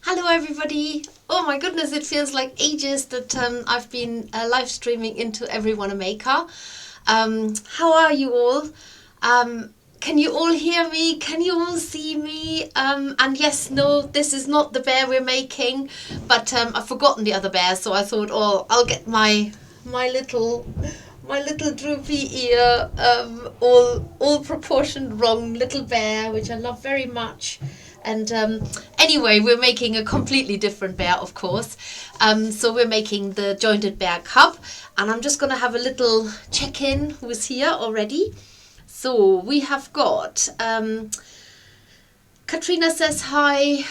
Hello everybody! Oh my goodness, it feels like ages that I've been live streaming into Everyone a Maker. How are you all? Can you all hear me? Can you all see me? And yes, no, this is not the bear we're making, but I've forgotten the other bear, so I thought, oh, I'll get my little droopy ear, all proportioned wrong little bear, which I love very much. And anyway, we're making a completely different bear, of course. So we're making the jointed bear cub, and I'm just going to have a little check-in who's here already. So we have got Katrina says hi,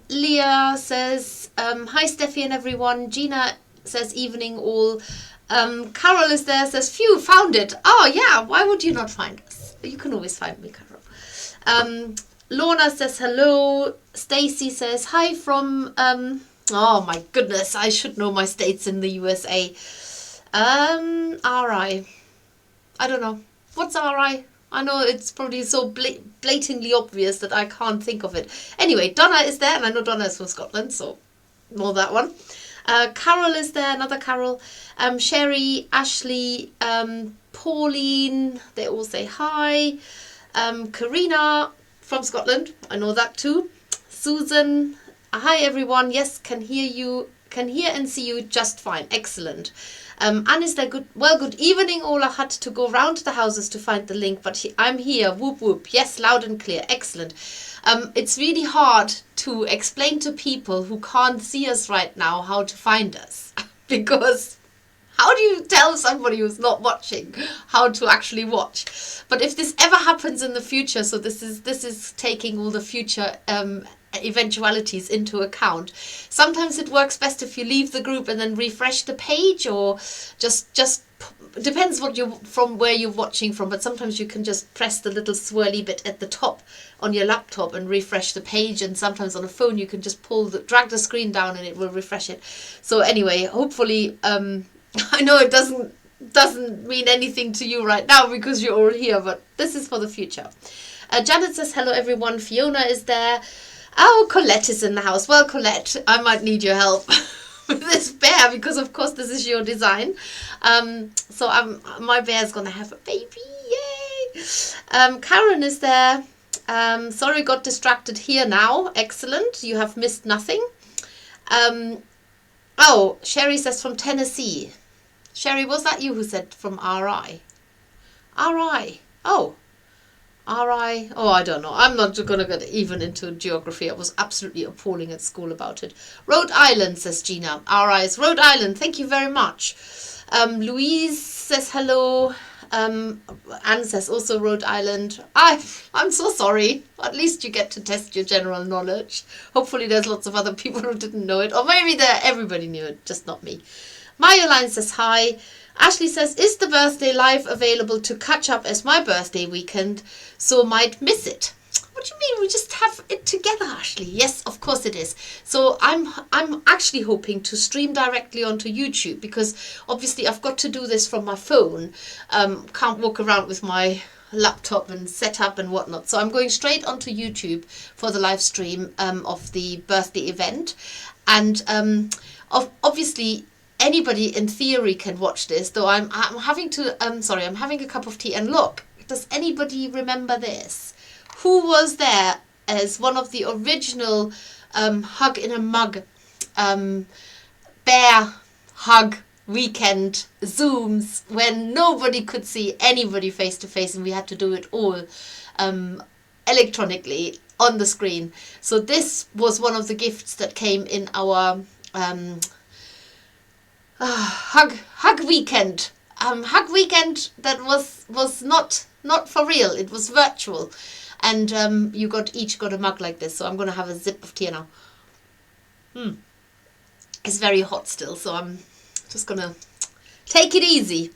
Leah says hi Steffi and everyone, Gina says evening all, Carol is there, says phew, found it. Oh yeah, why would you not find us? You can always find me, Carol. Lorna says hello. Stacy says hi from oh my goodness, I should know my states in the USA. RI. I don't know. What's RI? I know it's probably so blatantly obvious that I can't think of it. Anyway, Donna is there, and I know Donna is from Scotland, so know that one. Carol is there, another Carol. Sherry, Ashley, Pauline, they all say hi. Karina from Scotland, I know that too. Susan, hi everyone, yes, can hear and see you just fine, excellent. Anne is there, good evening all. I had to go round the houses to find the link, but I'm here, whoop whoop, yes, loud and clear, excellent. It's really hard to explain to people who can't see us right now how to find us, because how do you tell somebody who's not watching how to actually watch? But if this ever happens in the future, so this is taking all the future eventualities into account. Sometimes it works best if you leave the group and then refresh the page, or just depends from where you're watching from. But sometimes you can just press the little swirly bit at the top on your laptop and refresh the page, and sometimes on a phone you can just drag the screen down and it will refresh it. So anyway, hopefully I know it doesn't mean anything to you right now because you're all here, but this is for the future. Janet says hello everyone. Fiona is there. Oh, Colette is in the house. Well, Colette, I might need your help with this bear, because of course this is your design. So my bear's gonna have a baby. Yay! Karen is there. Sorry, got distracted here now. Excellent. You have missed nothing. Oh, Sherry says from Tennessee. Sherry, was that you who said from RI? RI. Oh. RI. Oh, I don't know. I'm not going to get even into geography. I was absolutely appalling at school about it. Rhode Island, says Gina. RI is Rhode Island. Thank you very much. Louise says hello. Anne says also Rhode Island. I'm so sorry. At least you get to test your general knowledge. Hopefully there's lots of other people who didn't know it. Or maybe everybody knew it, just not me. Mayoline says hi. Ashley says, is the birthday live available to catch up as my birthday weekend, so might miss it? What do you mean? We just have it together, Ashley. Yes, of course it is. So I'm actually hoping to stream directly onto YouTube, because obviously I've got to do this from my phone. Can't walk around with my laptop and set up and whatnot. So I'm going straight onto YouTube for the live stream of the birthday event. And obviously anybody in theory can watch this, though I'm having a cup of tea, and look, does anybody remember this? Who was there as one of the original Hug in a Mug bear hug weekend Zooms, when nobody could see anybody face to face and we had to do it all electronically on the screen? So this was one of the gifts that came in our hug weekend. Hug weekend that was not for real. It was virtual, and you each got a mug like this. So I'm gonna have a sip of tea now. It's very hot still, so I'm just gonna take it easy.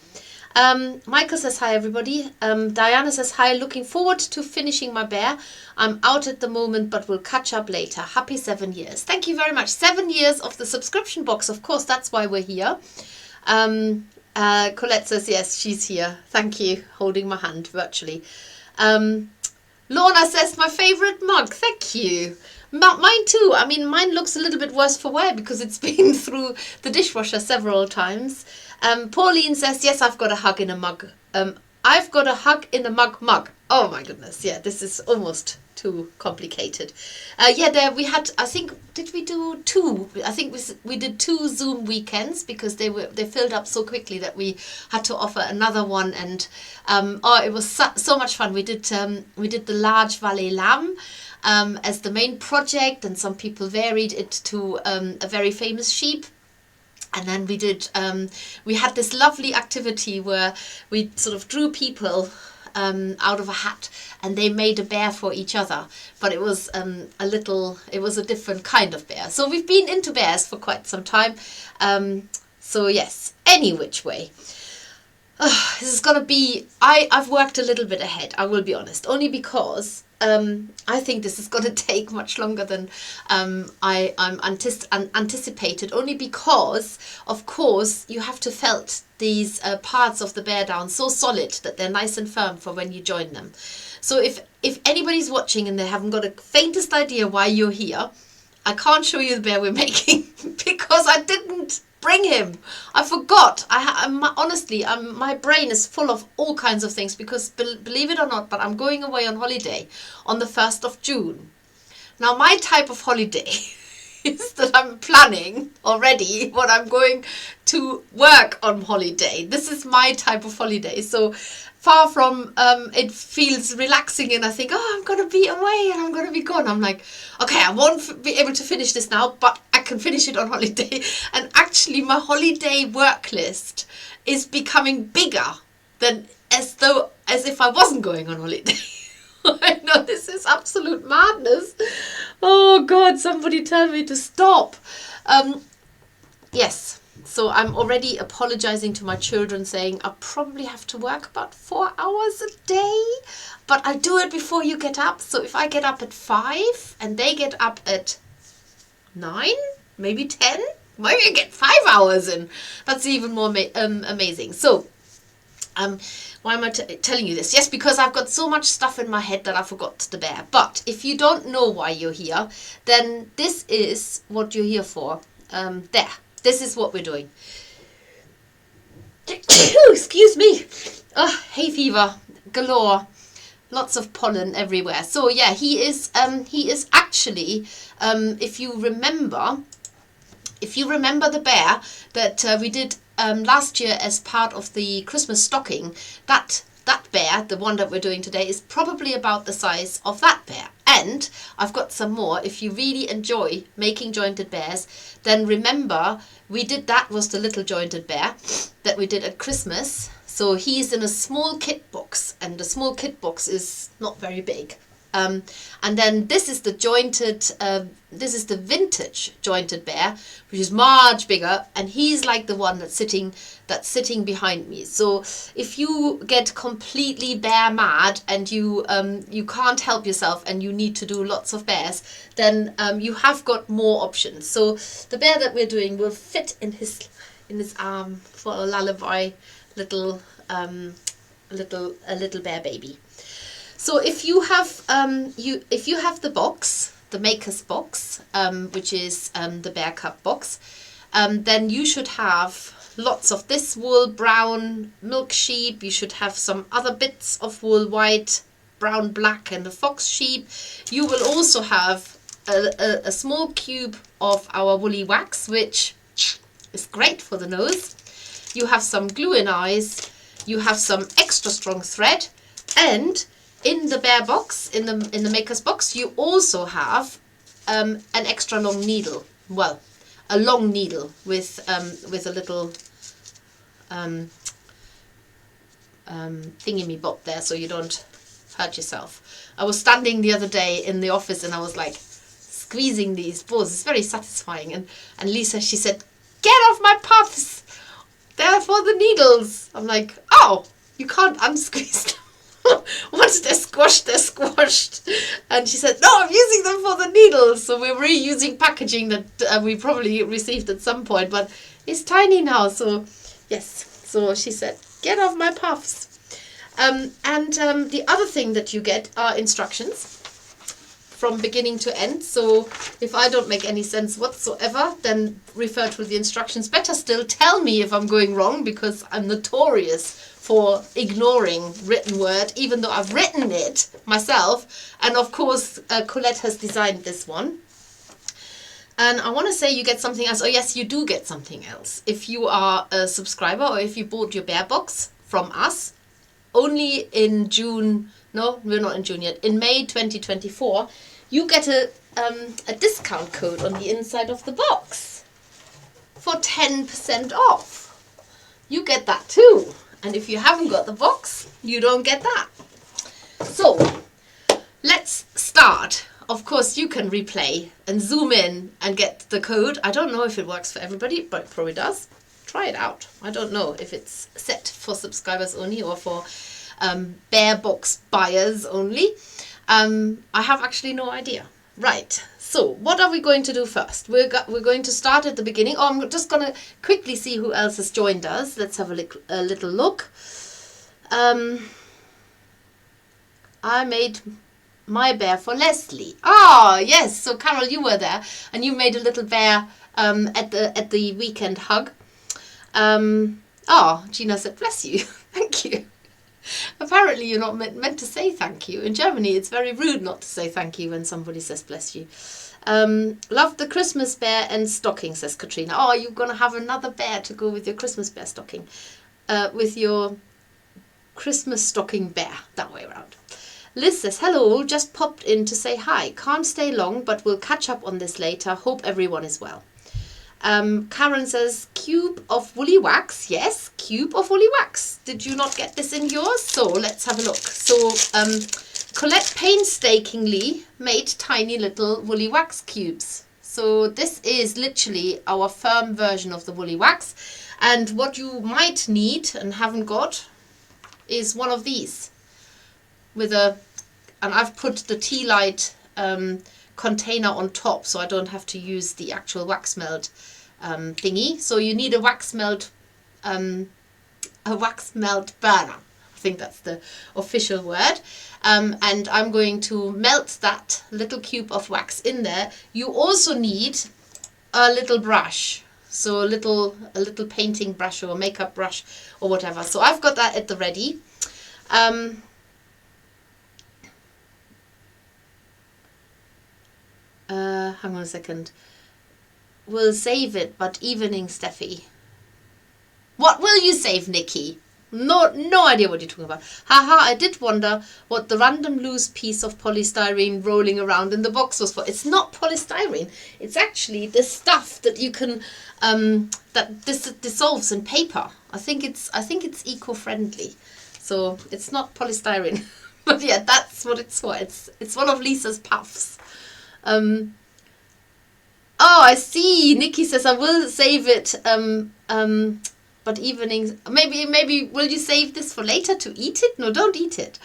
Michael says hi everybody. Diana says hi, looking forward to finishing my bear. I'm out at the moment but will catch up later. Happy 7 years. Thank you very much. 7 years of the subscription box, of course, that's why we're here. Colette says yes, she's here. Thank you, holding my hand virtually. Lorna says my favourite mug. Thank you. Mine too. I mean, mine looks a little bit worse for wear because it's been through the dishwasher several times. Pauline says, yes, I've got a hug in a mug. I've got a hug in a mug. Oh my goodness. Yeah, this is almost too complicated. Yeah, there we had, I think, did we do two? I think we did 2 Zoom weekends because they filled up so quickly that we had to offer another one. And oh, it was so much fun. We did the large Valais lamb as the main project, and some people varied it to a very famous sheep. And then we had this lovely activity where we sort of drew people out of a hat, and they made a bear for each other. But it was it was a different kind of bear. So we've been into bears for quite some time. So yes, any which way. This is going to be, I've worked a little bit ahead, I will be honest, only because I think this is going to take much longer than I'm anticipated, only because, of course, you have to felt these parts of the bear down so solid that they're nice and firm for when you join them. So if anybody's watching and they haven't got a faintest idea why you're here, I can't show you the bear we're making because I didn't bring him. I forgot. Honestly, my brain is full of all kinds of things because, believe it or not, but I'm going away on holiday on the 1st of June. Now, my type of holiday is that I'm planning already what I'm going to work on holiday. This is my type of holiday. So far from it feels relaxing and I think, oh, I'm going to be away and I'm going to be gone. I'm like, okay, I won't be able to finish this now, but I can finish it on holiday. And actually my holiday work list is becoming bigger than as if I wasn't going on holiday. I know, this is absolute madness. Oh God, somebody tell me to stop. Yes. So I'm already apologizing to my children, saying I'll probably have to work about 4 hours a day, but I'll do it before you get up. So if I get up at 5 and they get up at 9, maybe 10, maybe I get 5 hours in. That's even more amazing. So why am I telling you this? Yes, because I've got so much stuff in my head that I forgot the bear. But if you don't know why you're here, then this is what you're here for. There. This is what we're doing. Excuse me. Oh, hay fever galore. Lots of pollen everywhere. So yeah, he is actually, if you remember the bear that we did last year as part of the Christmas stocking, that bear, the one that we're doing today, is probably about the size of that bear. And I've got some more. If you really enjoy making jointed bears, then remember that was the little jointed bear that we did at Christmas. So he's in a small kit box, and the small kit box is not very big. And then this is the vintage jointed bear, which is much bigger, and he's like the one that's sitting behind me. So if you get completely bear mad and you can't help yourself and you need to do lots of bears, then you have got more options. So the bear that we're doing will fit in his arm for a lullaby little bear baby. So if you have the box, the Makerss box, which is the bear cup box, then you should have lots of this wool, brown, milk sheep. You should have some other bits of wool, white, brown, black, and a fox sheep. You will also have a small cube of our woolly wax, which is great for the nose. You have some glue in eyes. You have some extra strong thread, and in the bear box, in the Makerss box, you also have an extra long needle. Well, a long needle with a little thingy-me-bob there, so you don't hurt yourself. I was standing the other day in the office and I was like squeezing these balls. It's very satisfying. And Lisa, she said, "Get off my puffs! They're for the needles." I'm like, oh, you can't unsqueeze them. Once they're squashed. And she said, no, I'm using them for the needles. So we're reusing packaging that we probably received at some point, but it's tiny now. So yes, so she said, get off my puffs. The other thing that you get are instructions from beginning to end. So if I don't make any sense whatsoever, then refer to the instructions. Better still, tell me if I'm going wrong, because I'm notorious for ignoring written word, even though I've written it myself. And of course, Colette has designed this one. And I want to say you get something else. Oh yes, you do get something else. If you are a subscriber, or if you bought your bear box from us, only in June, no, we're not in June yet, in May 2024, you get a discount code on the inside of the box for 10% off. You get that too. And if you haven't got the box, you don't get that. So let's start. Of course, you can replay and zoom in and get the code. I don't know if it works for everybody, but it probably does. Try it out. I don't know if it's set for subscribers only or for bear box buyers only. I have actually no idea. Right, so what are we going to do first? We're going to start at the beginning. Oh, I'm just going to quickly see who else has joined us. Let's have a little look. I made my bear for Leslie. Ah, yes. So Carol, you were there, and you made a little bear at the weekend hug. Gina said, "Bless you." Thank you. Apparently, you're not meant to say thank you. In Germany, it's very rude not to say thank you when somebody says bless you. Love the Christmas bear and stocking, says Katrina. Oh, you're gonna have another bear to go with your Christmas bear stocking, with your Christmas stocking bear that way around. Liz says, hello, just popped in to say hi. Can't stay long, but we'll catch up on this later. Hope everyone is well. Karen says, cube of woolly wax. Yes, cube of woolly wax. Did you not get this in yours? So let's have a look. So Colette painstakingly made tiny little woolly wax cubes. So this is literally our firm version of the woolly wax. And what you might need and haven't got is one of these. And I've put the tea light container on top, so I don't have to use the actual wax melt thingy. So you need a wax melt burner. I think that's the official word. And I'm going to melt that little cube of wax in there. You also need a little brush. So a little painting brush or makeup brush or whatever. So I've got that at the ready. Hang on a second. We'll save it, but evening, Steffi. What will you save, Nikki? No idea what you're talking about. Haha, I did wonder what the random loose piece of polystyrene rolling around in the box was for. It's not polystyrene. It's actually the stuff that you can that dissolves in paper. I think it's eco-friendly. So it's not polystyrene. But yeah, that's what it's for. It's one of Lisa's puffs. Oh, I see. Nikki says I will save it. But evenings, maybe will you save this for later to eat it? No, don't eat it.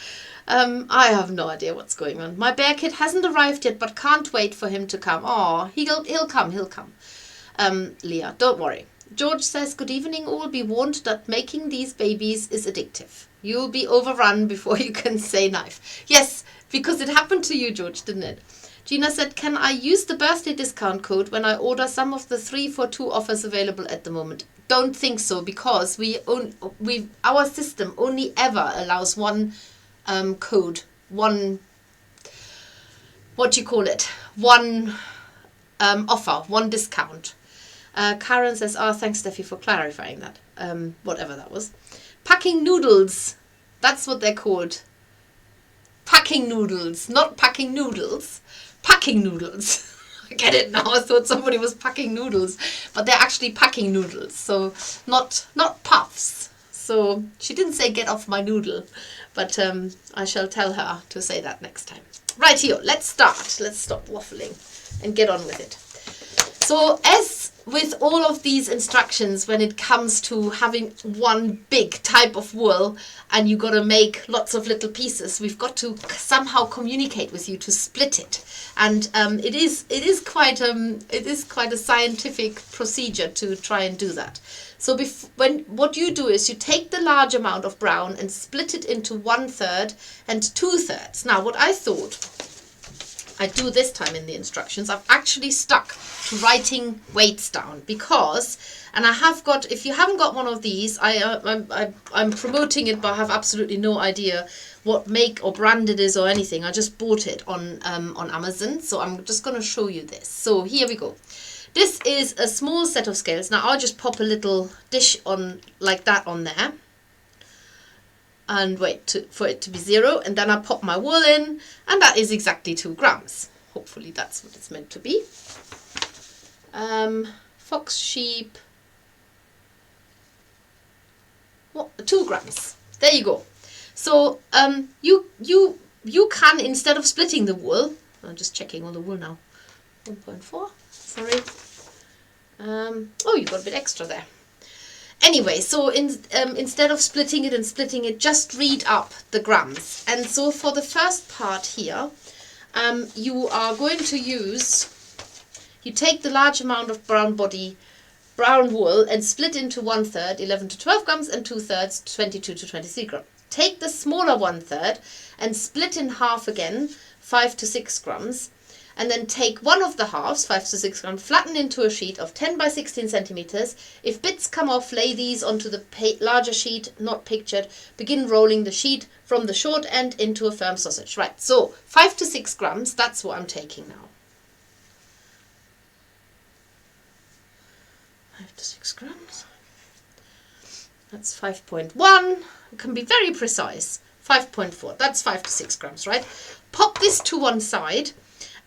I have no idea what's going on. My bear kid hasn't arrived yet, but can't wait for him to come. Oh, he'll come. Leah, don't worry. George says, good evening all. Be warned that making these babies is addictive. You'll be overrun before you can say knife. Yes, because it happened to you, George, didn't it? Gina said, can I use the birthday discount code when I order some of the 3 for 2 offers available at the moment? Don't think so, because our system only ever allows one code, one, what do you call it? One offer, one discount. Karen says, oh, thanks, Steffi, for clarifying that. Whatever that was. Packing noodles. That's what they're called. Packing noodles, not packing noodles. Packing noodles. I get it now. I thought somebody was packing noodles, but they're actually packing noodles. So not puffs. So she didn't say get off my noodle, but I shall tell her to say that next time. Right here, let's start. Let's stop waffling and get on with it. So as with all of these instructions, when it comes to having one big type of wool and you got to make lots of little pieces, we've got to somehow communicate with you to split it. And it is quite a scientific procedure to try and do that. So what you do is you take the large amount of brown and split it into 1/3 and 2/3. Now what I thought I do this time in the instructions, I've actually stuck to writing weights down because, and I have got, if you haven't got one of these, I'm promoting it, but I have absolutely no idea what make or brand it is or anything. I just bought it on Amazon, so I'm just going to show you this. So here we go. This is a small set of scales. Now I'll just pop a little dish on like that on there and wait for it to be 0, and then I pop my wool in, and that is exactly 2 grams. Hopefully that's what it's meant to be. Fox, sheep, 2 grams. There you go. So you can, instead of splitting the wool, I'm just checking all the wool now, 1.4, sorry. Oh, you got a bit extra there. Anyway, so instead of splitting it, just read up the grams. And so for the first part here, you are going to use, you take the large amount of brown wool and split into 1/3, 11 to 12 grams, and 2/3, 22 to 23 grams. Take the smaller 1/3 and split in half again, 5 to 6 grams. And then take one of the halves, 5 to 6 grams, flatten into a sheet of 10 by 16 centimeters. If bits come off, lay these onto the larger sheet, not pictured. Begin rolling the sheet from the short end into a firm sausage. Right, so 5 to 6 grams, that's what I'm taking now. 5 to 6 grams. That's 5.1. It can be very precise. 5.4. That's 5 to 6 grams, right? Pop this to one side.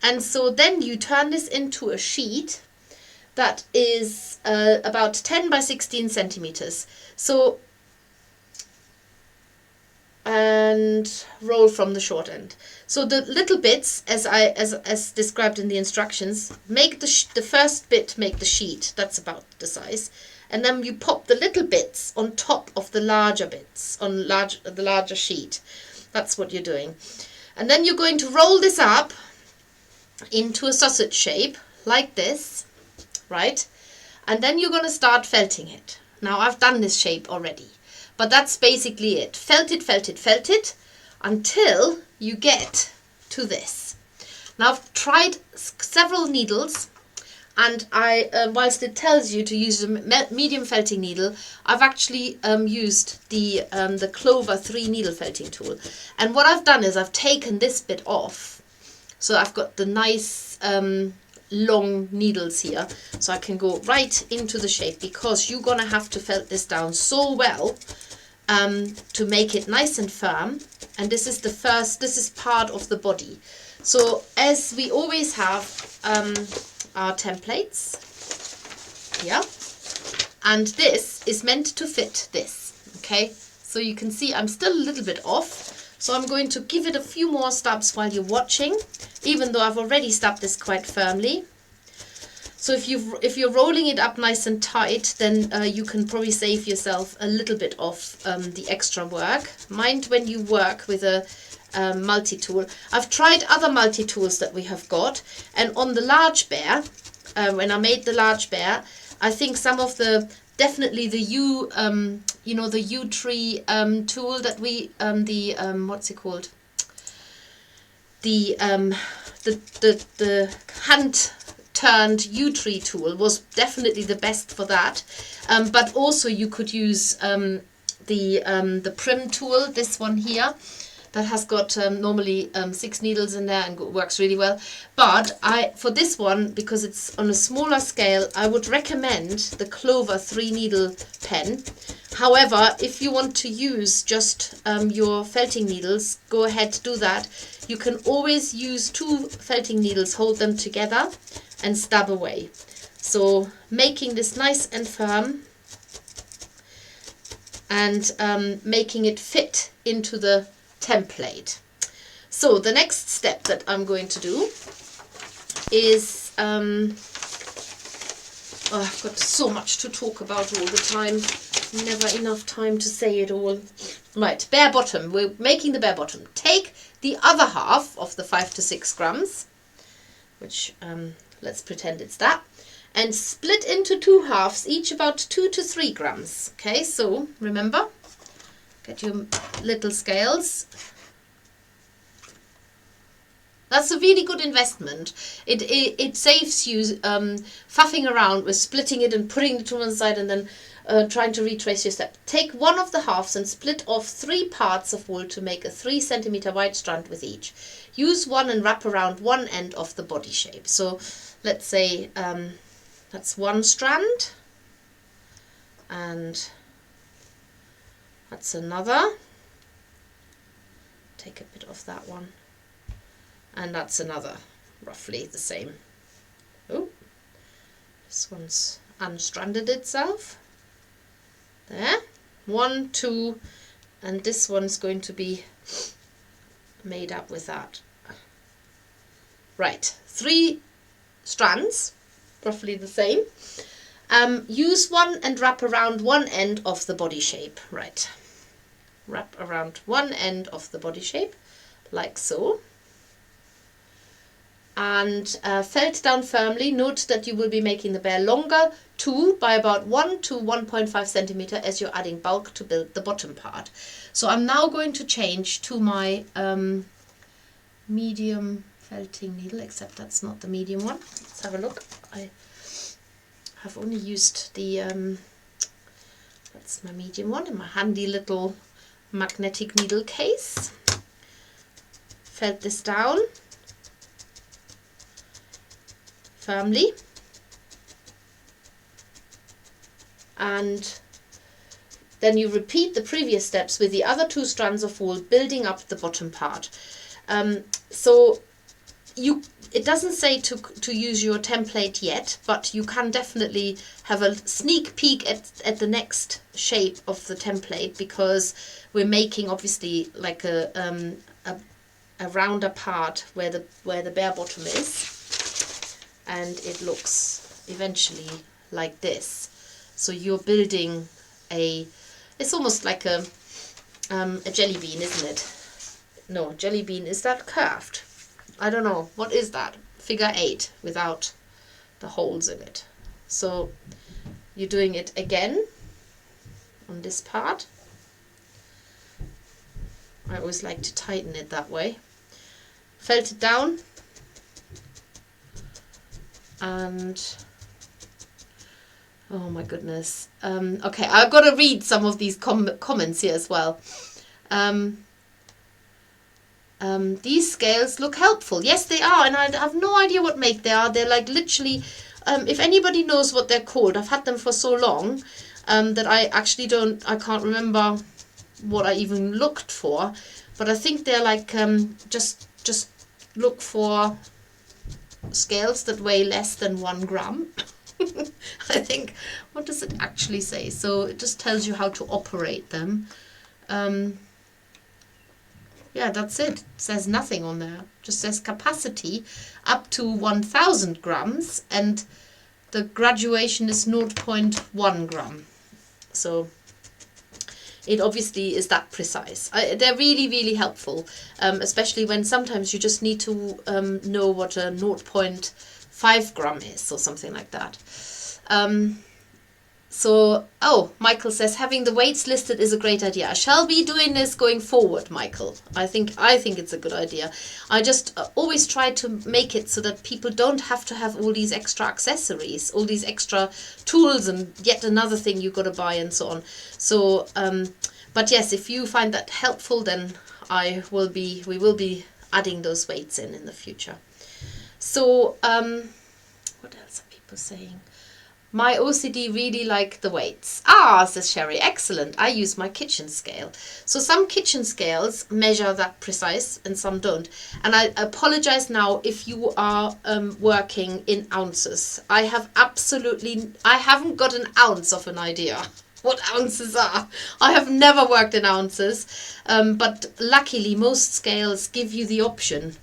And so then you turn this into a sheet that is about 10 by 16 centimeters. So, and roll from the short end. So the little bits, as described in the instructions, make the first bit make the sheet. That's about the size. And then you pop the little bits on top of the larger bits, on the larger sheet. That's what you're doing. And then you're going to roll this up into a sausage shape like this, right? And then you're going to start felting it. Now I've done this shape already, but that's basically it. Felt it until you get to this. Now I've tried several needles, and whilst it tells you to use a medium felting needle, I've actually used the Clover 3 needle felting tool. And what I've done is I've taken this bit off. So I've got the nice long needles here, so I can go right into the shape, because you're going to have to felt this down so well to make it nice and firm. And this is this is part of the body. So as we always have our templates here, and this is meant to fit this, okay? So you can see I'm still a little bit off. So I'm going to give it a few more stabs while you're watching, even though I've already stabbed this quite firmly. So if you're rolling it up nice and tight, then you can probably save yourself a little bit of the extra work. Mind when you work with a multi-tool. I've tried other multi-tools that we have got, and on the large bear, when I made the large bear, I think some of definitely the the U tree tool that we what's it called? The hand turned U tree tool was definitely the best for that. But also you could use the Prim tool, this one here, that has got normally 6 needles in there and works really well. But for this one, because it's on a smaller scale, I would recommend the Clover 3 needle pen. However, if you want to use just your felting needles, go ahead, do that. You can always use 2 felting needles, hold them together and stab away. So making this nice and firm and making it fit into the template. So the next step that I'm going to do is I've got so much to talk about all the time, never enough time to say it all. Right, bare bottom. We're making the bare bottom. Take the other half of the 5 to 6 grams, which let's pretend it's that, and split into 2 halves, each about 2 to 3 grams. Okay, so remember, get your little scales. That's that's a really good investment. It saves you faffing around with splitting it and putting it to one side and then trying to retrace your step. Take one of the halves and split off 3 parts of wool to make a 3 centimeter wide strand with each. Use one and wrap around one end of the body shape. So let's say that's one strand, and that's another. Take a bit of that one, and that's another, roughly the same. Oh, this one's unstranded itself. There, 1, 2, and this one's going to be made up with that. Right, 3 strands, roughly the same. Use one and wrap around one end of the body shape. Right, wrap around one end of the body shape, like so. And felt down firmly. Note that you will be making the bear longer too, by about 1 to 1.5 centimeter as you're adding bulk to build the bottom part. So I'm now going to change to my medium felting needle, except that's not the medium one. Let's have a look. I have only used the, that's my medium one in my handy little magnetic needle case. Felt this down firmly, and then you repeat the previous steps with the other 2 strands of wool, building up the bottom part. So it doesn't say to use your template yet, but you can definitely have a sneak peek at the next shape of the template, because we're making obviously like a rounder part where the bare bottom is, and it looks eventually like this. So you're building it's almost like a jelly bean, isn't it? No, jelly bean, is that curved? I don't know, what is that? Figure 8 without the holes in it. So you're doing it again on this part. I always like to tighten it that way. Felt it down, and oh my goodness. Okay, I've got to read some of these comments here as well. These scales look helpful. Yes, they are, and I have no idea what make they are. They're like literally, if anybody knows what they're called, I've had them for so long that I actually I can't remember what I even looked for, but I think they're like, just look for scales that weigh less than 1 gram. I think, what does it actually say? So it just tells you how to operate them. Yeah, that's it. It says nothing on there. Just says capacity up to 1000 grams, and the graduation is 0.1 gram. So it obviously is that precise. They're really, really helpful, especially when sometimes you just need to know what a 0.5 gram is or something like that. Oh, Michael says having the weights listed is a great idea. I shall be doing this going forward, Michael. I think it's a good idea. I just always try to make it so that people don't have to have all these extra accessories, all these extra tools, and yet another thing you got to buy and so on. So, but yes, if you find that helpful, then we will be adding those weights in the future. So, what else are people saying? My OCD really like the weights. Ah, says Sherry, excellent. I use my kitchen scale. So some kitchen scales measure that precise and some don't. And I apologize now if you are working in ounces. I haven't got an ounce of an idea what ounces are. I have never worked in ounces, but luckily most scales give you the option.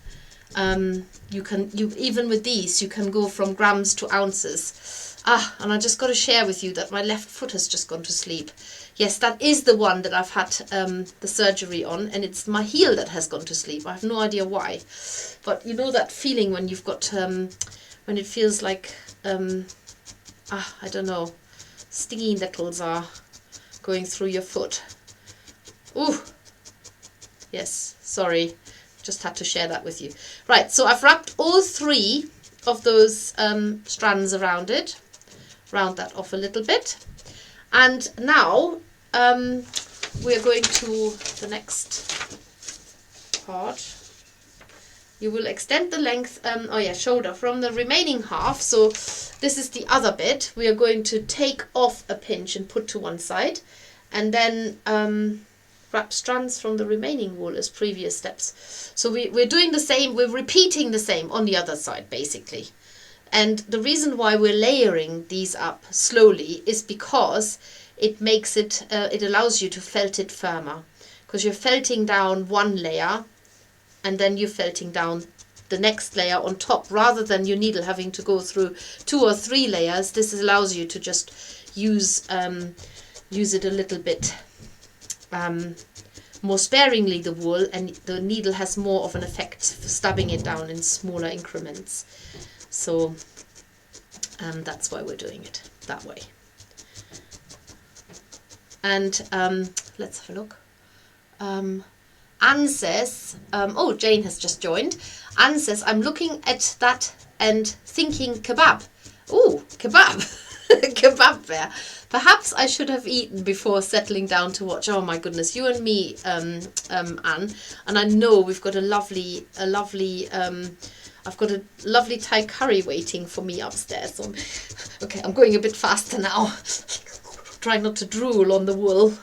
Even with these, you can go from grams to ounces. And I just got to share with you that my left foot has just gone to sleep. Yes, that is the one that I've had the surgery on, and it's my heel that has gone to sleep. I have no idea why. But you know that feeling when you've got, when it feels like, I don't know, stingy nettles are going through your foot. Ooh, yes, sorry. just had to share that with you. Right, so I've wrapped all 3 of those strands around it. Round that off a little bit. And now we're going to the next part. You will extend the length, shoulder from the remaining half. So this is the other bit. We are going to take off a pinch and put to one side, and then wrap strands from the remaining wool as previous steps. So we're doing the same, we're repeating the same on the other side basically. And the reason why we're layering these up slowly is because it makes it, it allows you to felt it firmer, because you're felting down one layer and then you're felting down the next layer on top, rather than your needle having to go through 2 or 3 layers. This allows you to just use it a little bit more sparingly, the wool, and the needle has more of an effect for stubbing it down in smaller increments. So that's why we're doing it that way. And let's have a look. Anne says, oh, Jane has just joined. Anne says, I'm looking at that and thinking kebab. Ooh, kebab. Kebab bear. Perhaps I should have eaten before settling down to watch. Oh my goodness, you and me, Anne. And I know we've got I've got a lovely Thai curry waiting for me upstairs. So okay, I'm going a bit faster now. Trying not to drool on the wool.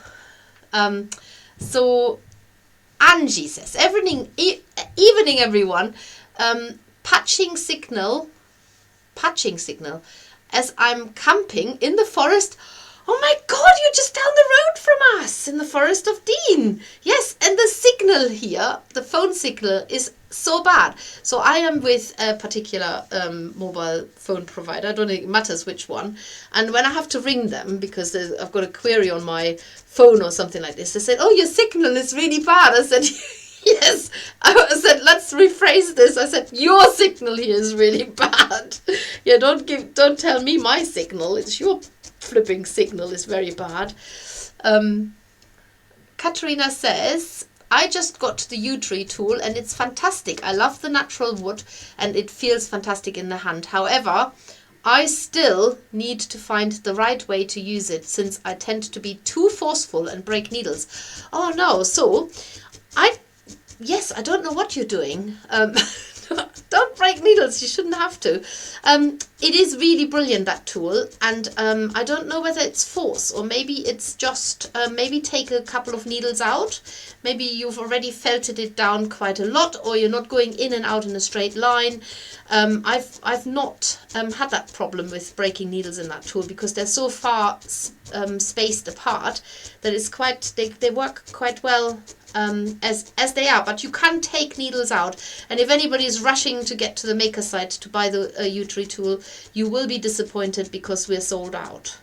So Angie says, evening everyone. Patching signal as I'm camping in the forest. Oh my God, you're just down the road from us in the Forest of Dean. Yes, and the signal here, the phone signal, is so bad. So I am with a particular mobile phone provider. I don't think it matters which one. And when I have to ring them because I've got a query on my phone or something like this, they said, oh, your signal is really bad. I said, yes. I said, let's rephrase this. I said, your signal here is really bad. Yeah, don't tell me my signal. It's your flipping signal is very bad. Katerina says, I just got the U-tree tool and it's fantastic. I love the natural wood and it feels fantastic in the hand. However, I still need to find the right way to use it, since I tend to be too forceful and break needles. Oh no, so yes, I don't know what you're doing. Don't break needles, you shouldn't have to. It is really brilliant, that tool, and I don't know whether it's force or maybe it's just, maybe take a couple of needles out. Maybe you've already felted it down quite a lot, or you're not going in and out in a straight line. I've not had that problem with breaking needles in that tool, because they're so far spaced apart that it's quite, they work quite well as they are, but you can take needles out. And if anybody is rushing to get to the Makerss site to buy the U-tree tool, you will be disappointed because we're sold out.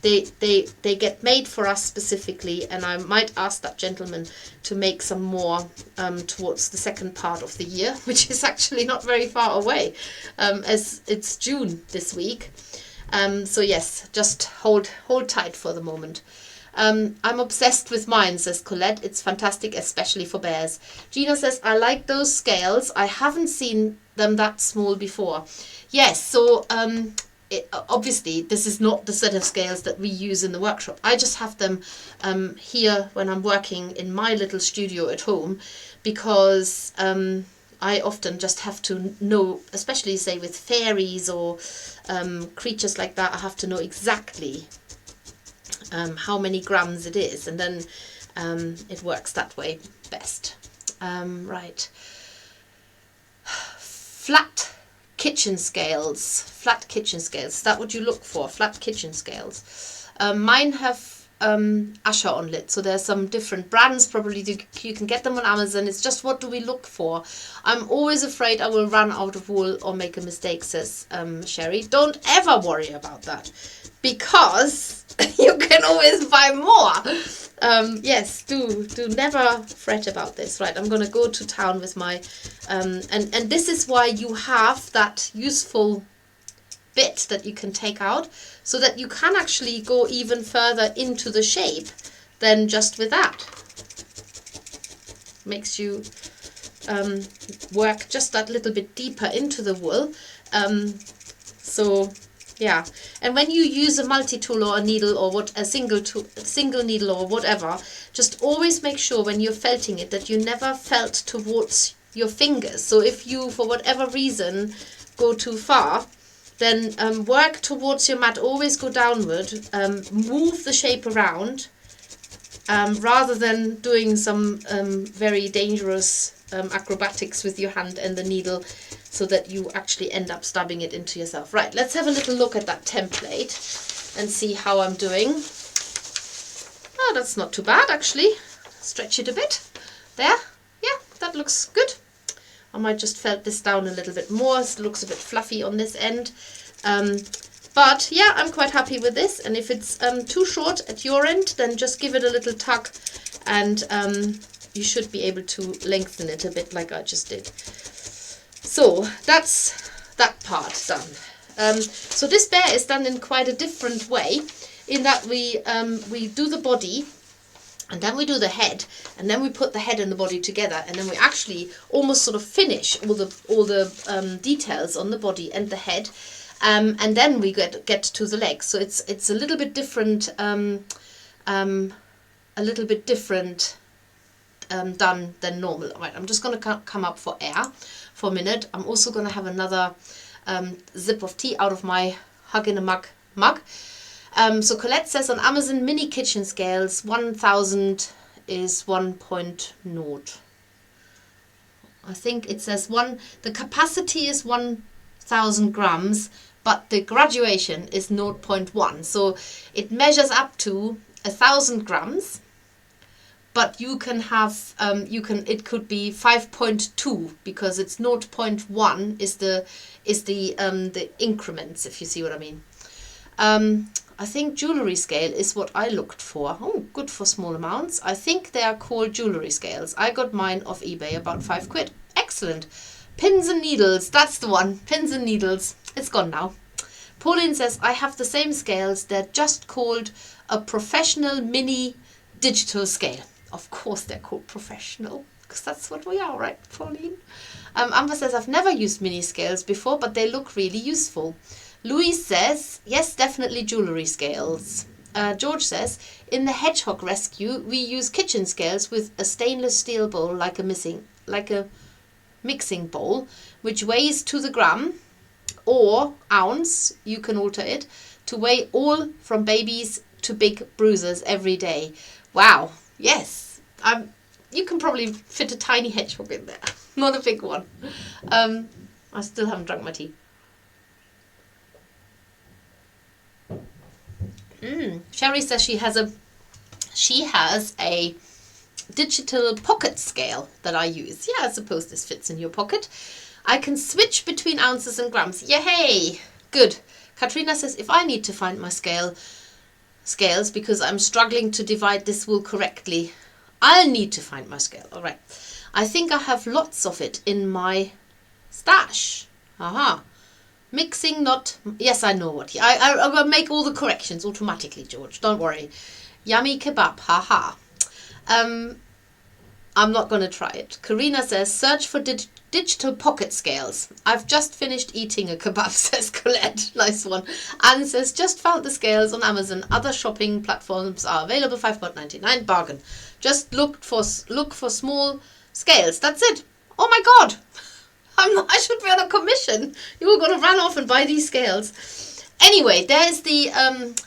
They get made for us specifically, and I might ask that gentleman to make some more towards the second part of the year, which is actually not very far away, as it's June this week. So yes, just hold tight for the moment. I'm obsessed with mine, says Colette. It's fantastic, especially for bears. Gina says, I like those scales. I haven't seen them that small before. Yes, so obviously this is not the set of scales that we use in the workshop. I just have them here when I'm working in my little studio at home, because I often just have to know, especially say with fairies or creatures like that, I have to know exactly how many grams it is, and then it works that way best. Right. Flat kitchen scales. Is that what you look for? Flat kitchen scales. Mine have Asher on it, so there's some different brands. Probably you can get them on Amazon. It's just, what do we look for? I'm always afraid I will run out of wool or make a mistake, says Sherry. Don't ever worry about that, because you can always buy more. Yes, do never fret about this. Right, I'm going to go to town with my and this is why you have that useful bit that you can take out, so that you can actually go even further into the shape than just with that. Makes you work just that little bit deeper into the wool. So yeah, and when you use a multi-tool or a needle or a single needle or whatever, just always make sure when you're felting it that you never felt towards your fingers. So if you, for whatever reason, go too far, then work towards your mat, always go downward, move the shape around, rather than doing some very dangerous acrobatics with your hand and the needle, so that you actually end up stabbing it into yourself. Right, let's have a little look at that template and see how I'm doing. Oh, that's not too bad actually. Stretch it a bit. There, yeah, that looks good. I might just felt this down a little bit more. It looks a bit fluffy on this end. But yeah, I'm quite happy with this. And if it's too short at your end, then just give it a little tug, and you should be able to lengthen it a bit like I just did. So that's that part done. So this bear is done in quite a different way, in that we do the body, and then we do the head, and then we put the head and the body together, and then we actually almost sort of finish all the details on the body and the head, and then we get to the legs. So it's a little bit different, done than normal. Right, I'm just going to come up for air for a minute. I'm also going to have another sip of tea out of my Hug in a Mug mug. So Colette says on Amazon, mini kitchen scales, 1000 is 1.0. I think it says the capacity is 1000 grams, but the graduation is 0.1. So it measures up to 1000 grams. But you can have, it could be 5.2, because it's 0.1 is the increments, if you see what I mean. I think jewellery scale is what I looked for. Oh, good for small amounts. I think they are called jewellery scales. I got mine off eBay, about £5. Excellent. Pins and needles, that's the one. Pins and needles. It's gone now. Pauline says, I have the same scales. They're just called a professional mini digital scale. Of course they're called professional, because that's what we are, right, Pauline? Amber says, I've never used mini scales before, but they look really useful. Louise says, yes, definitely jewellery scales. George says, in the hedgehog rescue, we use kitchen scales with a stainless steel bowl like a mixing bowl, which weighs to the gram or ounce, you can alter it, to weigh all from babies to big bruisers every day. Wow. Yes, you can probably fit a tiny hedgehog in there, not a big one. I still haven't drunk my tea. Sherry says she has a digital pocket scale that I use. Yeah, I suppose this fits in your pocket. I can switch between ounces and grams. Yay! Good. Katrina says, if I need to find my scales because I'm struggling to divide this wool correctly, I'll need to find my scale. All right. I think I have lots of it in my stash. Aha. Mixing, not... Yes, I know what... I will make all the corrections automatically, George. Don't worry. Yummy kebab. Haha. I'm not going to try it. Karina says, search for digital pocket scales. I've just finished eating a kebab, says Colette. Nice one. Anne says, just found the scales on Amazon. Other shopping platforms are available. £5.99 bargain. Just look for small scales. That's it. Oh my God. I should be on a commission. You were going to run off and buy these scales. Anyway, there's the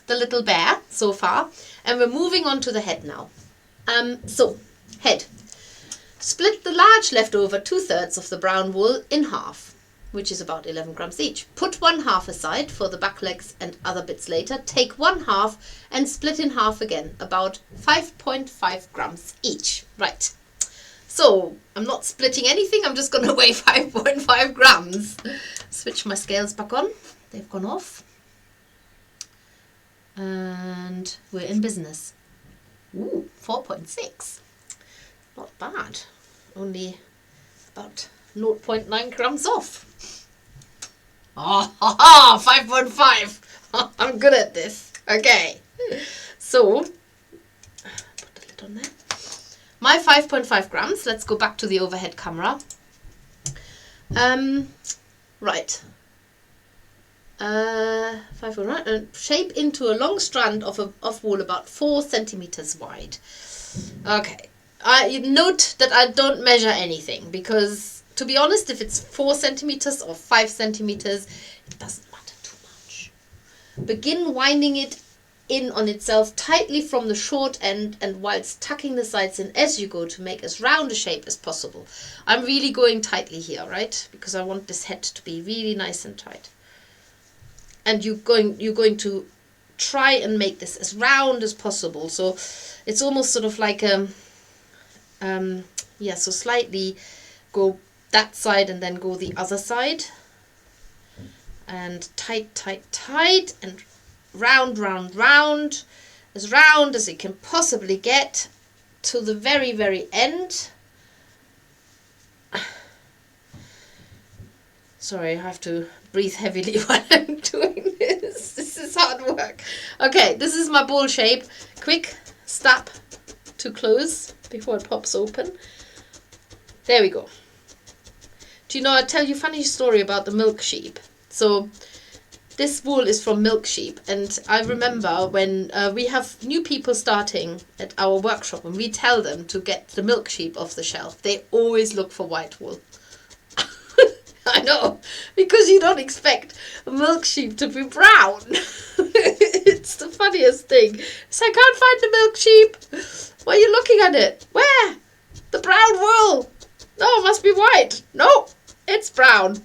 little bear so far. And we're moving on to the head now. So, head. Split the large leftover 2/3 of the brown wool in half, which is about 11 grams each. Put one half aside for the back legs and other bits later. Take one half and split in half again, about 5.5 grams each. Right. So, I'm not splitting anything, I'm just going to weigh 5.5 grams. Switch my scales back on. They've gone off. And we're in business. Ooh, 4.6. Not bad. Only about 0.9 grams off. Oh, ha ha, 5.5. I'm good at this. Okay. So, put the lid on there. My 5.5 grams, let's go back to the overhead camera. Right. 5 and shape into a long strand of wool about 4 centimeters wide. Okay. You note that I don't measure anything because, to be honest, if it's 4 centimeters or 5 centimeters, it doesn't matter too much. Begin winding it in on itself tightly from the short end and whilst tucking the sides in as you go to make as round a shape as possible. I'm really going tightly here, right? Because I want this head to be really nice and tight. And you're going to try and make this as round as possible. So it's almost sort of like so slightly go that side and then go the other side. And tight, tight, tight, and round, round, round, as you can possibly get to the very, very end. Sorry, I have to breathe heavily while I'm doing this. This is hard work. Okay, this is my ball shape. Quick snap to close before it pops open. There we go. Do you know, I'll tell you a funny story about the milk sheep. So this wool is from milk sheep, and I remember when we have new people starting at our workshop and we tell them to get the milk sheep off the shelf, they always look for white wool. I know, because you don't expect a milk sheep to be brown. It's the funniest thing. So I can't find the milk sheep. Why are you looking at it? Where? The brown wool. No, it must be white. No, it's brown.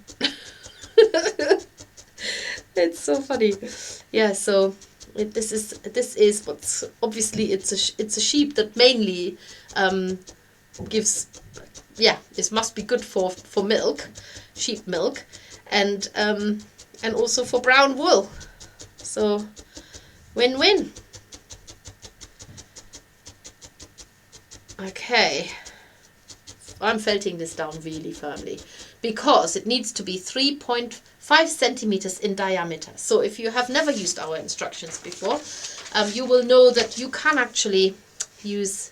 It's so funny. Yeah, so this is what's obviously it's a sheep that mainly gives, it must be good for milk, sheep milk, and also for brown wool. So win-win. Okay, I'm felting this down really firmly because it needs to be 3.5 centimeters in diameter. So if you have never used our instructions before, you will know that you can actually use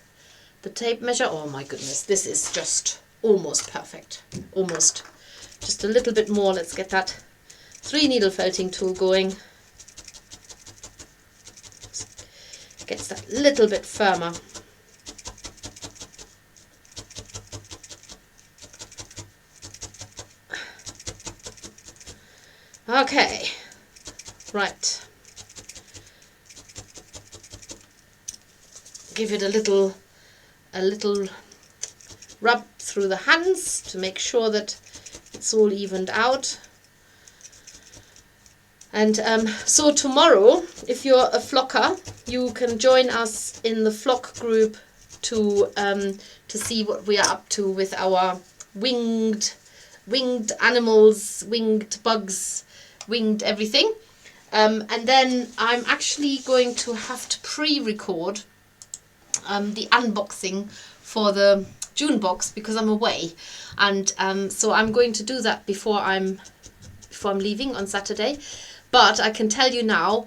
the tape measure. Oh my goodness, this is just almost perfect. Almost. Just a little bit more. Let's get that 3 needle felting tool going. Gets that little bit firmer. Okay, right. Give it a little rub through the hands to make sure that it's all evened out. And so tomorrow, if you're a flocker, you can join us in the flock group to see what we are up to with our winged animals, winged bugs, winged everything. And then I'm actually going to have to pre-record the unboxing for the June box because I'm away, and so I'm going to do that before I'm leaving on Saturday. But I can tell you now,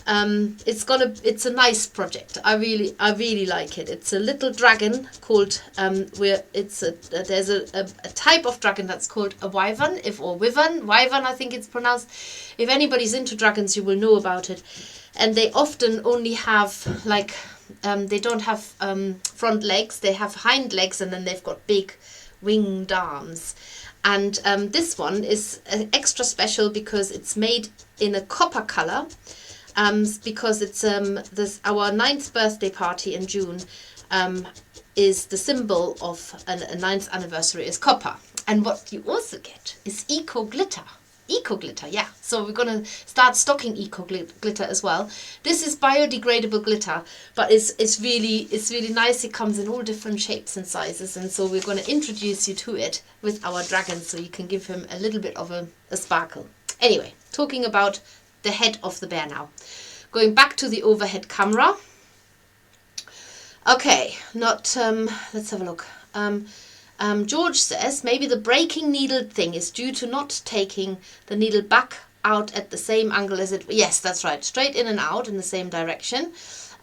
it's a nice project. I really like it. It's a little dragon called there's a type of dragon that's called a wyvern, wyvern I think it's pronounced. If anybody's into dragons, you will know about it. And they often only have they don't have front legs, they have hind legs, and then they've got big winged arms. And this one is extra special because it's made in a copper color, because it's our 9th birthday party in June is the symbol of a 9th anniversary is copper. And what you also get is eco glitter. Eco glitter, yeah. So we're going to start stocking eco glitter as well. This is biodegradable glitter, but it's really nice. It comes in all different shapes and sizes, and so we're going to introduce you to it with our dragon, so you can give him a little bit of a sparkle. Anyway, talking about the head of the bear now. Going back to the overhead camera. Okay, let's have a look. George says maybe the breaking needle thing is due to not taking the needle back out at the same angle as it. Yes, that's right. Straight in and out in the same direction.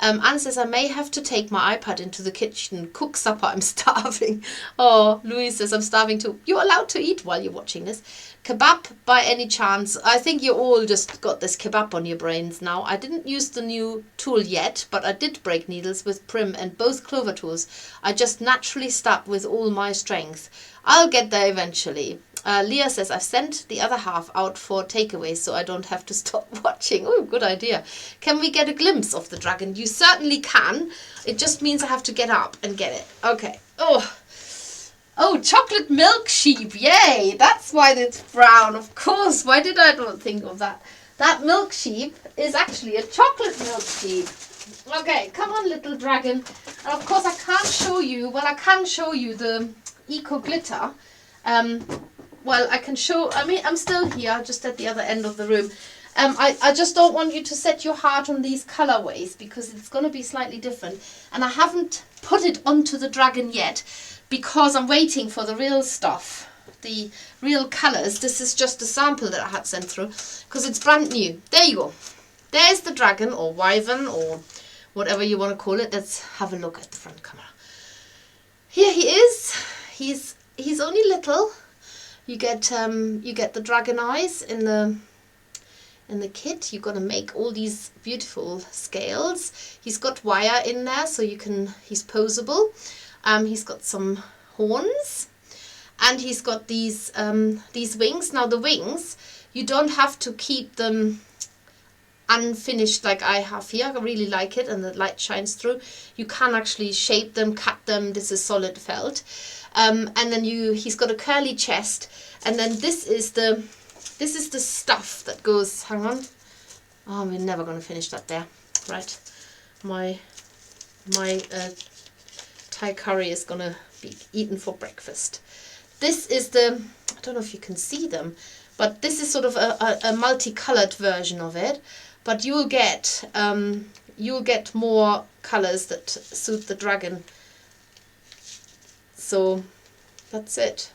Anne says, I may have to take my iPad into the kitchen, cook supper, I'm starving. Oh, Louise says, I'm starving too. You're allowed to eat while you're watching this. Kebab by any chance? I think you all just got this kebab on your brains now. I didn't use the new tool yet, but I did break needles with Prim and both clover tools. I just naturally stab with all my strength. I'll get there eventually. Leah says, I've sent the other half out for takeaways so I don't have to stop watching. Oh, good idea. Can we get a glimpse of the dragon? You certainly can. It just means I have to get up and get it. Okay. Oh, chocolate milk sheep. Yay. That's why it's brown. Of course. Why did I not think of that? That milk sheep is actually a chocolate milk sheep. Okay, come on, little dragon. And of course, I can't show you. Well, I can show you the eco glitter. Well, I can show, I mean, I'm still here, just at the other end of the room. I just don't want you to set your heart on these colorways because it's going to be slightly different. And I haven't put it onto the dragon yet because I'm waiting for the real stuff, the real colors. This is just a sample that I had sent through because it's brand new. There you go. There's the dragon or wyvern or whatever you want to call it. Let's have a look at the front camera. Here he is. He's only little. You get the dragon eyes in the kit. You've got to make all these beautiful scales. He's got wire in there, so he's posable. He's got some horns, and he's got these wings. Now the wings, you don't have to keep them unfinished like I have here. I really like it, and the light shines through. You can actually shape them, cut them. This is solid felt. And then he's got a curly chest, and then this is the stuff that goes, hang on, oh, we're never going to finish that there, right, my Thai curry is going to be eaten for breakfast. This is I don't know if you can see them, but this is sort of a multicolored version of it, but you'll get more colors that suit the dragon. So that's it.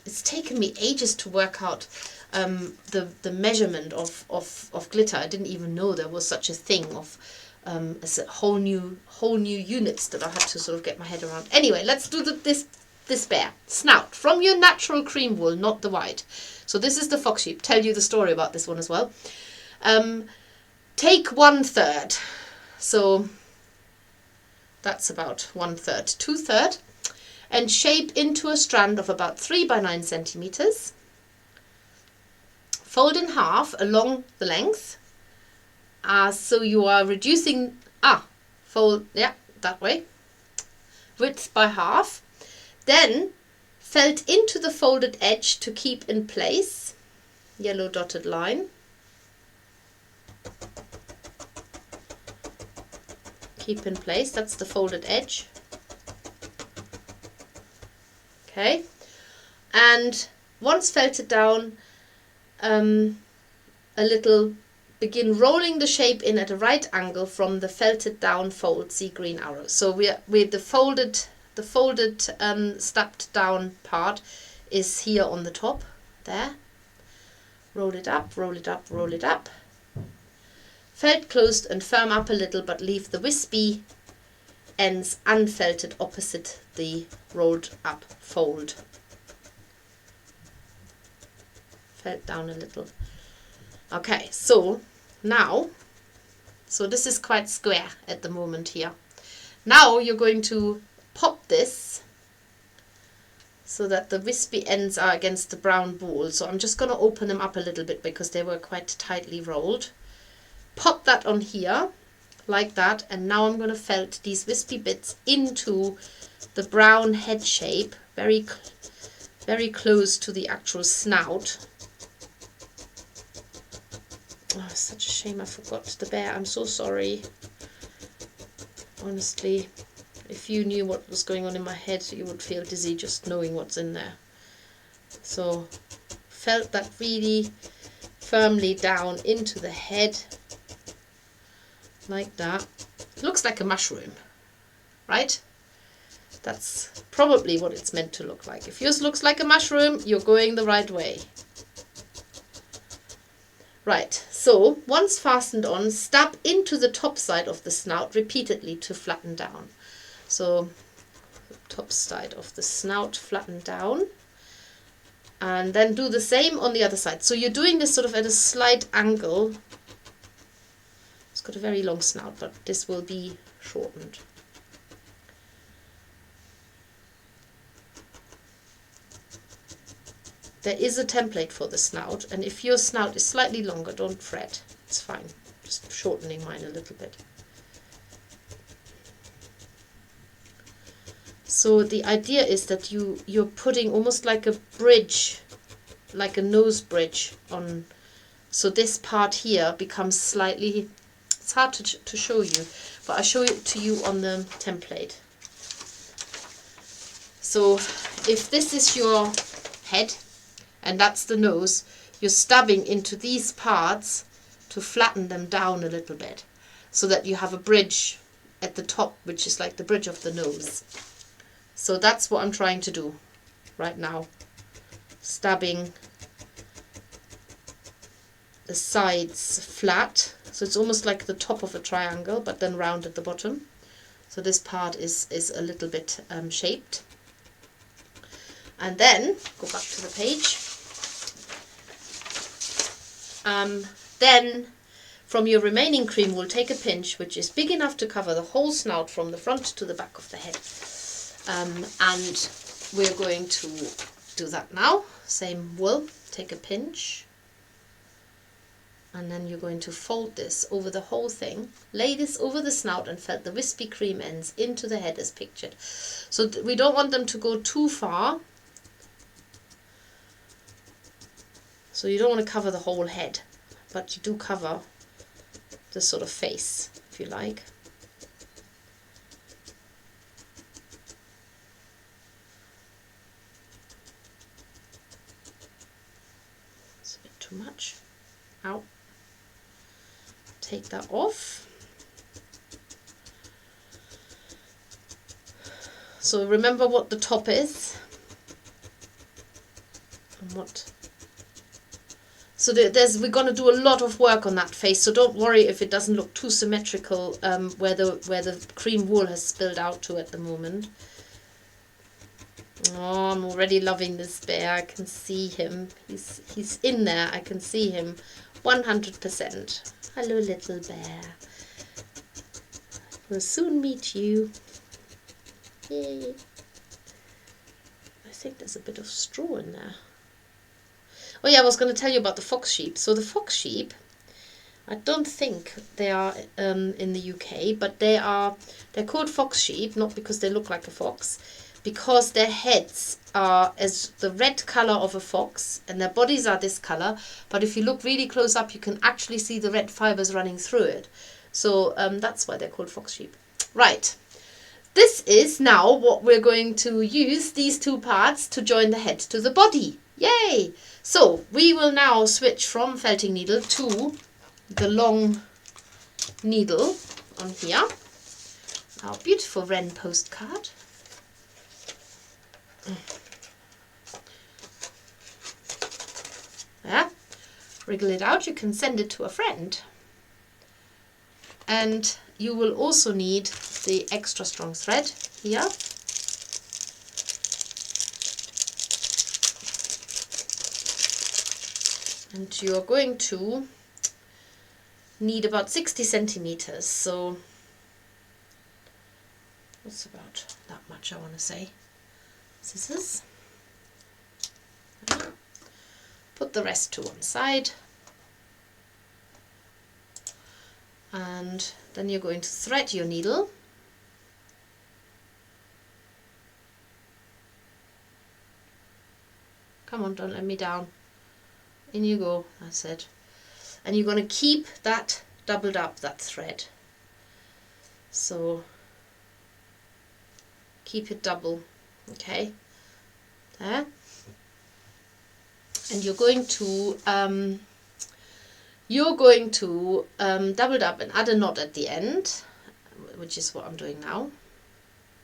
It's taken me ages to work out the measurement of glitter. I didn't even know there was such a thing of as a whole new units that I had to sort of get my head around. Anyway, let's do this bear. Snout, from your natural cream wool, not the white. So this is the fox sheep. Tell you the story about this one as well. Take 1/3. So that's about 1/3, 2/3, and shape into a strand of about 3 by 9 centimeters. Fold in half along the length, so you are reducing, fold, yeah, that way, width by half. Then felt into the folded edge to keep in place, yellow dotted line. Keep in place, that's the folded edge. Okay, and once felted down a little, begin rolling the shape in at a right angle from the felted down fold, see green arrow. So we're the folded stepped down part is here on the top, there. Roll it up, roll it up, roll it up. Felt closed and firm up a little, but leave the wispy ends unfelted opposite the rolled up fold. Felt down a little. Okay, so now, this is quite square at the moment here. Now you're going to pop this so that the wispy ends are against the brown ball. So I'm just going to open them up a little bit because they were quite tightly rolled. Pop that on here like that, and now I'm going to felt these wispy bits into the brown head shape, very close to the actual snout. Oh, it's such a shame I forgot the bear. I'm so sorry. Honestly, if you knew what was going on in my head, you would feel dizzy just knowing what's in there. So felt that really firmly down into the head. Like that. Looks like a mushroom, right? That's probably what it's meant to look like. If yours looks like a mushroom, you're going the right way. Right, so once fastened on, stab into the top side of the snout repeatedly to flatten down. So top side of the snout, flatten down. And then do the same on the other side. So you're doing this sort of at a slight angle. It's got a very long snout, but this will be shortened. There is a template for the snout, and if your snout is slightly longer, don't fret. It's fine. Just shortening mine a little bit. So the idea is that you're putting almost like a bridge, like a nose bridge on. So this part here becomes slightly, it's hard to show you, but I'll show it to you on the template. So if this is your head, and that's the nose, you're stabbing into these parts to flatten them down a little bit, so that you have a bridge at the top, which is like the bridge of the nose. So that's what I'm trying to do right now. Stabbing the sides flat, so it's almost like the top of a triangle, but then round at the bottom. So this part is a little bit shaped. And then, go back to the page. Then from your remaining cream, we'll take a pinch which is big enough to cover the whole snout from the front to the back of the head. And we're going to do that now. Same wool, take a pinch. And then you're going to fold this over the whole thing. Lay this over the snout and felt the wispy cream ends into the head as pictured. So we don't want them to go too far. So you don't want to cover the whole head, but you do cover the sort of face, if you like. It's a bit too much. Ow. Take that off. So remember what the top is and what. So we're going to do a lot of work on that face, so don't worry if it doesn't look too symmetrical where the cream wool has spilled out to at the moment. Oh, I'm already loving this bear. I can see him. He's in there. I can see him 100%. Hello, little bear. We'll soon meet you. Yay. I think there's a bit of straw in there. Oh yeah, I was going to tell you about the fox sheep. So the fox sheep, I don't think they are in the UK, but they're called fox sheep, not because they look like a fox, because their heads are as the red colour of a fox and their bodies are this colour, but if you look really close up you can actually see the red fibres running through it. So that's why they're called fox sheep. Right, this is now what we're going to use, these two parts, to join the head to the body. Yay! So we will now switch from felting needle to the long needle on here. Our beautiful wren postcard. Yeah, wriggle it out. You can send it to a friend. And you will also need the extra strong thread here. And you are going to need about 60 centimeters. So that's about that much, I want to say. Scissors. Put the rest to one side. And then you're going to thread your needle. Come on, don't let me down. In you go, that's it. And you're going to keep that doubled up, that thread. So keep it double, okay? There. And you're going to double it up and add a knot at the end, which is what I'm doing now.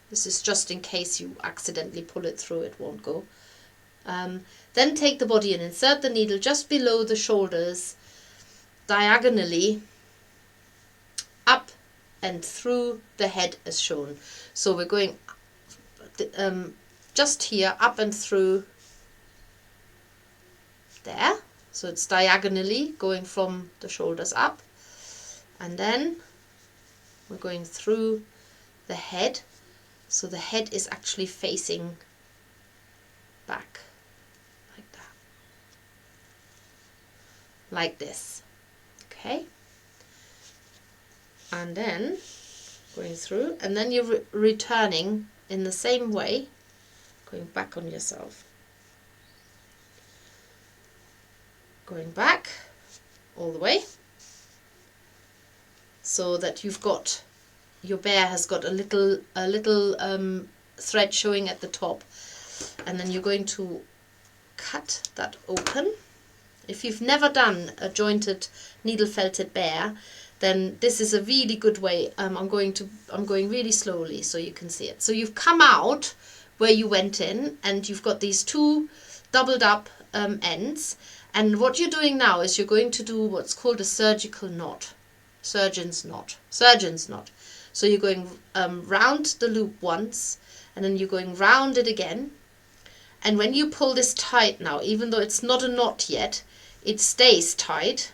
This is just in case you accidentally pull it through, it won't go. Then take the body and insert the needle just below the shoulders diagonally up and through the head as shown. So we're going just here, up and through there. So it's diagonally going from the shoulders up, and then we're going through the head. So the head is actually facing back like that, like this. Okay, and then going through, and then you're returning in the same way, going back on yourself, going back all the way, so that you've got, your bear has got a little thread showing at the top, and then you're going to cut that open. If you've never done a jointed needle felted bear, then this is a really good way. I'm going really slowly so you can see it. So you've come out where you went in, and you've got these two doubled up ends, and what you're doing now is you're going to do what's called a surgical knot, surgeon's knot. So you're going round the loop once, and then you're going round it again, and when you pull this tight now, even though it's not a knot yet, it stays tight.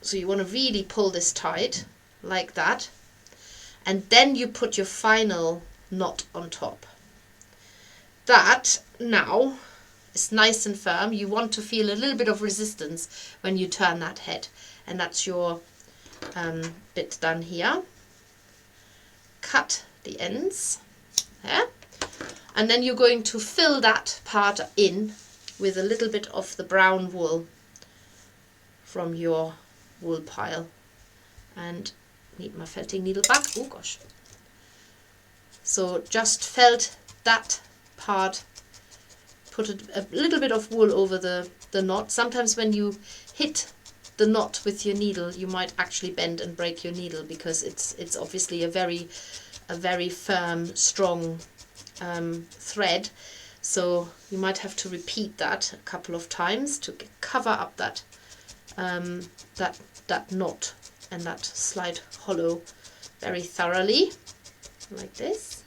So you want to really pull this tight like that, and then you put your final knot on top. That now is nice and firm. You want to feel a little bit of resistance when you turn that head, and that's your bit done here. Cut the ends there, and then you're going to fill that part in with a little bit of the brown wool from your wool pile, and need my felting needle back. Oh gosh. So just felt that part, put a little bit of wool over the knot. Sometimes when you hit the knot with your needle, you might actually bend and break your needle, because it's obviously a very firm, strong thread. So you might have to repeat that a couple of times to cover up that that knot and that slight hollow very thoroughly, like this.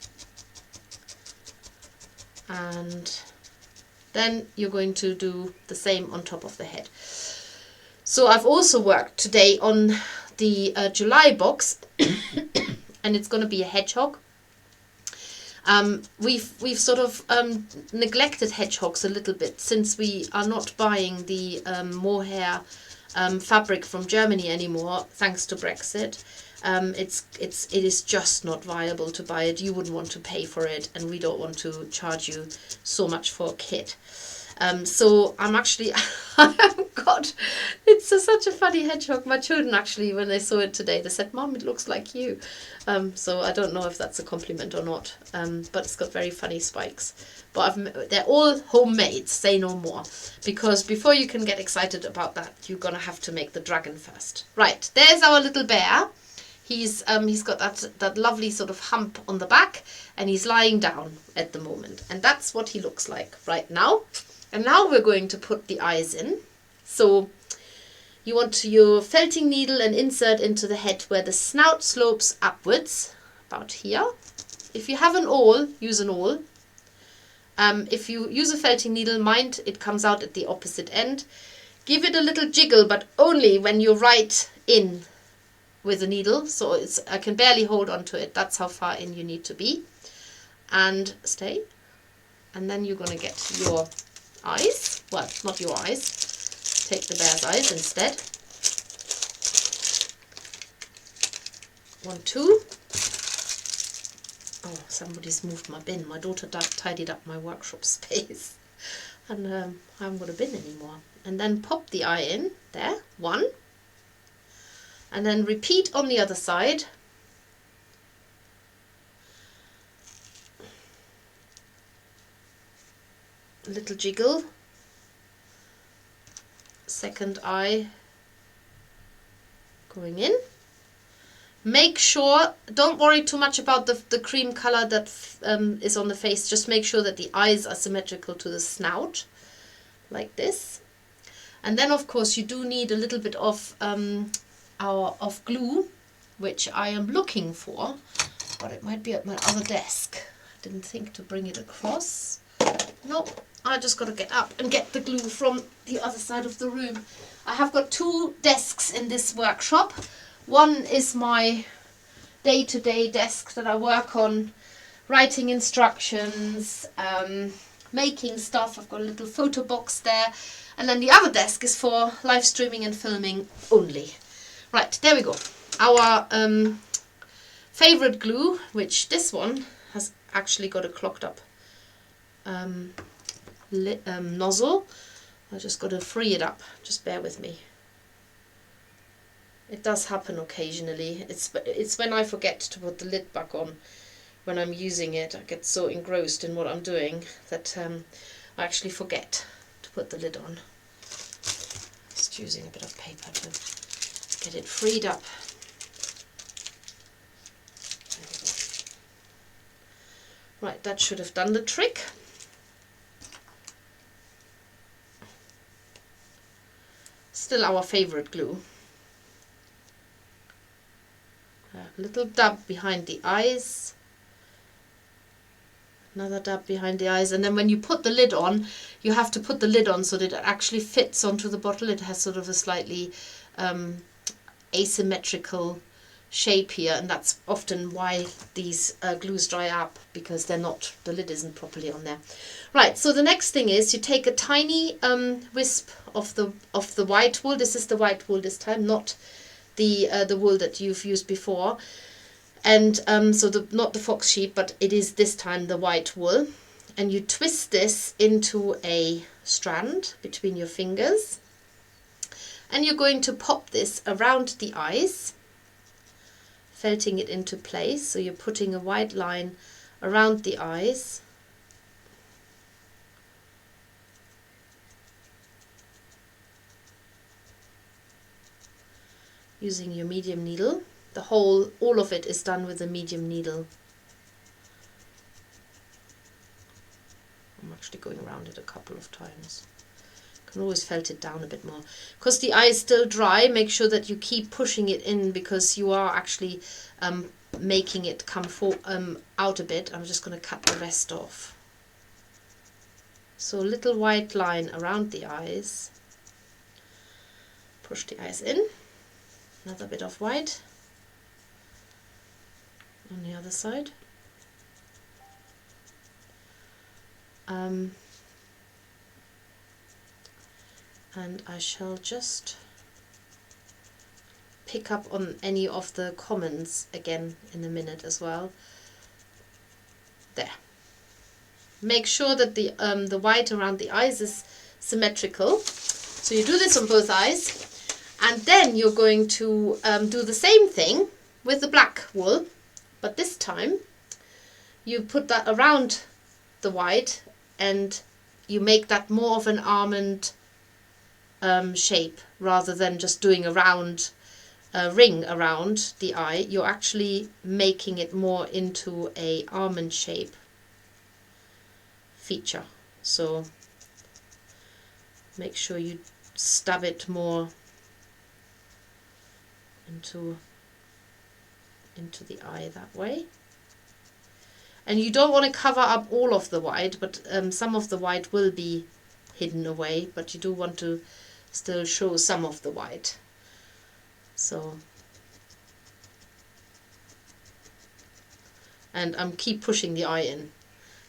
And then you're going to do the same on top of the head. So I've also worked today on the July box and it's going to be a hedgehog. We've sort of neglected hedgehogs a little bit since we are not buying the mohair fabric from Germany anymore, thanks to Brexit. It is just not viable to buy it. You wouldn't want to pay for it, and we don't want to charge you so much for a kit. So I'm actually, it's such a funny hedgehog. My children actually, when they saw it today, they said, "Mom, it looks like you." So I don't know if that's a compliment or not, but it's got very funny spikes. But they're all homemade, say no more. Because before you can get excited about that, you're going to have to make the dragon first. Right, there's our little bear. He's got that lovely sort of hump on the back, and he's lying down at the moment. And that's what he looks like right now. And now we're going to put the eyes in. So you want your felting needle and insert into the head where the snout slopes upwards, about here. If you have an awl, use an awl. If you use a felting needle, mind it comes out at the opposite end. Give it a little jiggle, but only when you're right in with the needle. So I can barely hold on to it. That's how far in you need to be. And stay. And then you're going to get your eyes. Well, not your eyes. Take the bear's eyes instead. 1, 2. Oh, somebody's moved my bin. My daughter tidied up my workshop space. And I haven't got a bin anymore. And then pop the eye in. There. 1. And then repeat on the other side. A little jiggle. Second eye going in. Make sure, don't worry too much about the cream color that is on the face. Just make sure that the eyes are symmetrical to the snout, like this. And then of course you do need a little bit of glue, which I am looking for, but it might be at my other desk. I didn't think to bring it across. Nope, I just got to get up and get the glue from the other side of the room. I have got 2 desks in this workshop. One is my day-to-day desk that I work on, writing instructions, making stuff. I've got a little photo box there. And then the other desk is for live streaming and filming only. Right, there we go. Our favorite glue, which this one has actually got a clogged up nozzle. I just got to free it up. Just bear with me. It does happen occasionally. It's when I forget to put the lid back on when I'm using it. I get so engrossed in what I'm doing that I actually forget to put the lid on. Just using a bit of paper to get it freed up. There we go. Right, that should have done the trick. Still our favorite glue. A little dab behind the eyes. Another dab behind the eyes, and then when you put the lid on, you have to put the lid on so that it actually fits onto the bottle. It has sort of a slightly asymmetrical shape here, and that's often why these glues dry up, because the lid isn't properly on there. Right, so the next thing is you take a tiny wisp of the white wool. This is the white wool this time, not the wool that you've used before. And so not the fox sheep, but it is this time the white wool. And you twist this into a strand between your fingers. And you're going to pop this around the eyes, felting it into place. So you're putting a white line around the eyes. Using your medium needle. All of it is done with a medium needle. I'm actually going around it a couple of times. Can always felt it down a bit more. Because the eye is still dry, make sure that you keep pushing it in, because you are actually making it come out a bit. I'm just going to cut the rest off. So a little white line around the eyes. Push the eyes in. Another bit of white on the other side. And I shall just pick up on any of the comments again in a minute as well. There. Make sure that the white around the eyes is symmetrical. So you do this on both eyes, and then you're going to do the same thing with the black wool, but this time you put that around the white and you make that more of an almond shape, rather than just doing a round ring around the eye. You're actually making it more into a almond shape feature. So make sure you stab it more into the eye that way. And you don't want to cover up all of the white, but some of the white will be hidden away, but you do want to still show some of the white. So, and keep pushing the eye in,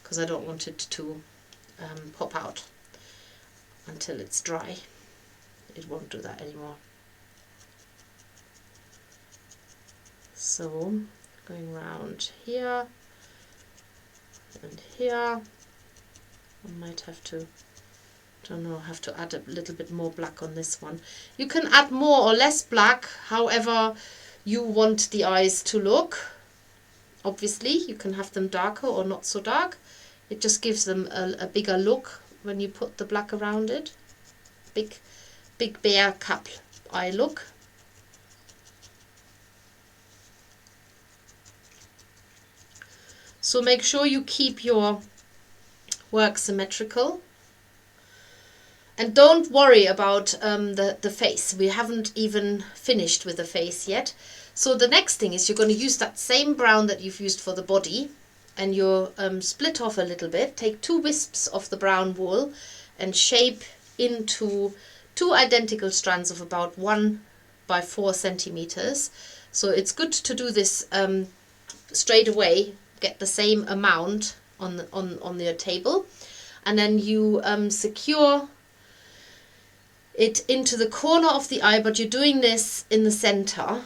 because I don't want it to pop out until it's dry. It won't do that anymore. So going round here and here. I might have to, don't know, have to add a little bit more black on this one. You can add more or less black, however you want the eyes to look. Obviously you can have them darker or not so dark. It just gives them a bigger look when you put the black around it. Big bear cap eye look. So make sure you keep your work symmetrical. And don't worry about the face. We haven't even finished with the face yet. So the next thing is you're going to use that same brown that you've used for the body, and you'll split off a little bit. Take 2 wisps of the brown wool and shape into 2 identical strands of about 1 by 4 centimeters. So it's good to do this straight away. Get the same amount on your table, and then you secure it into the corner of the eye, but you're doing this in the center,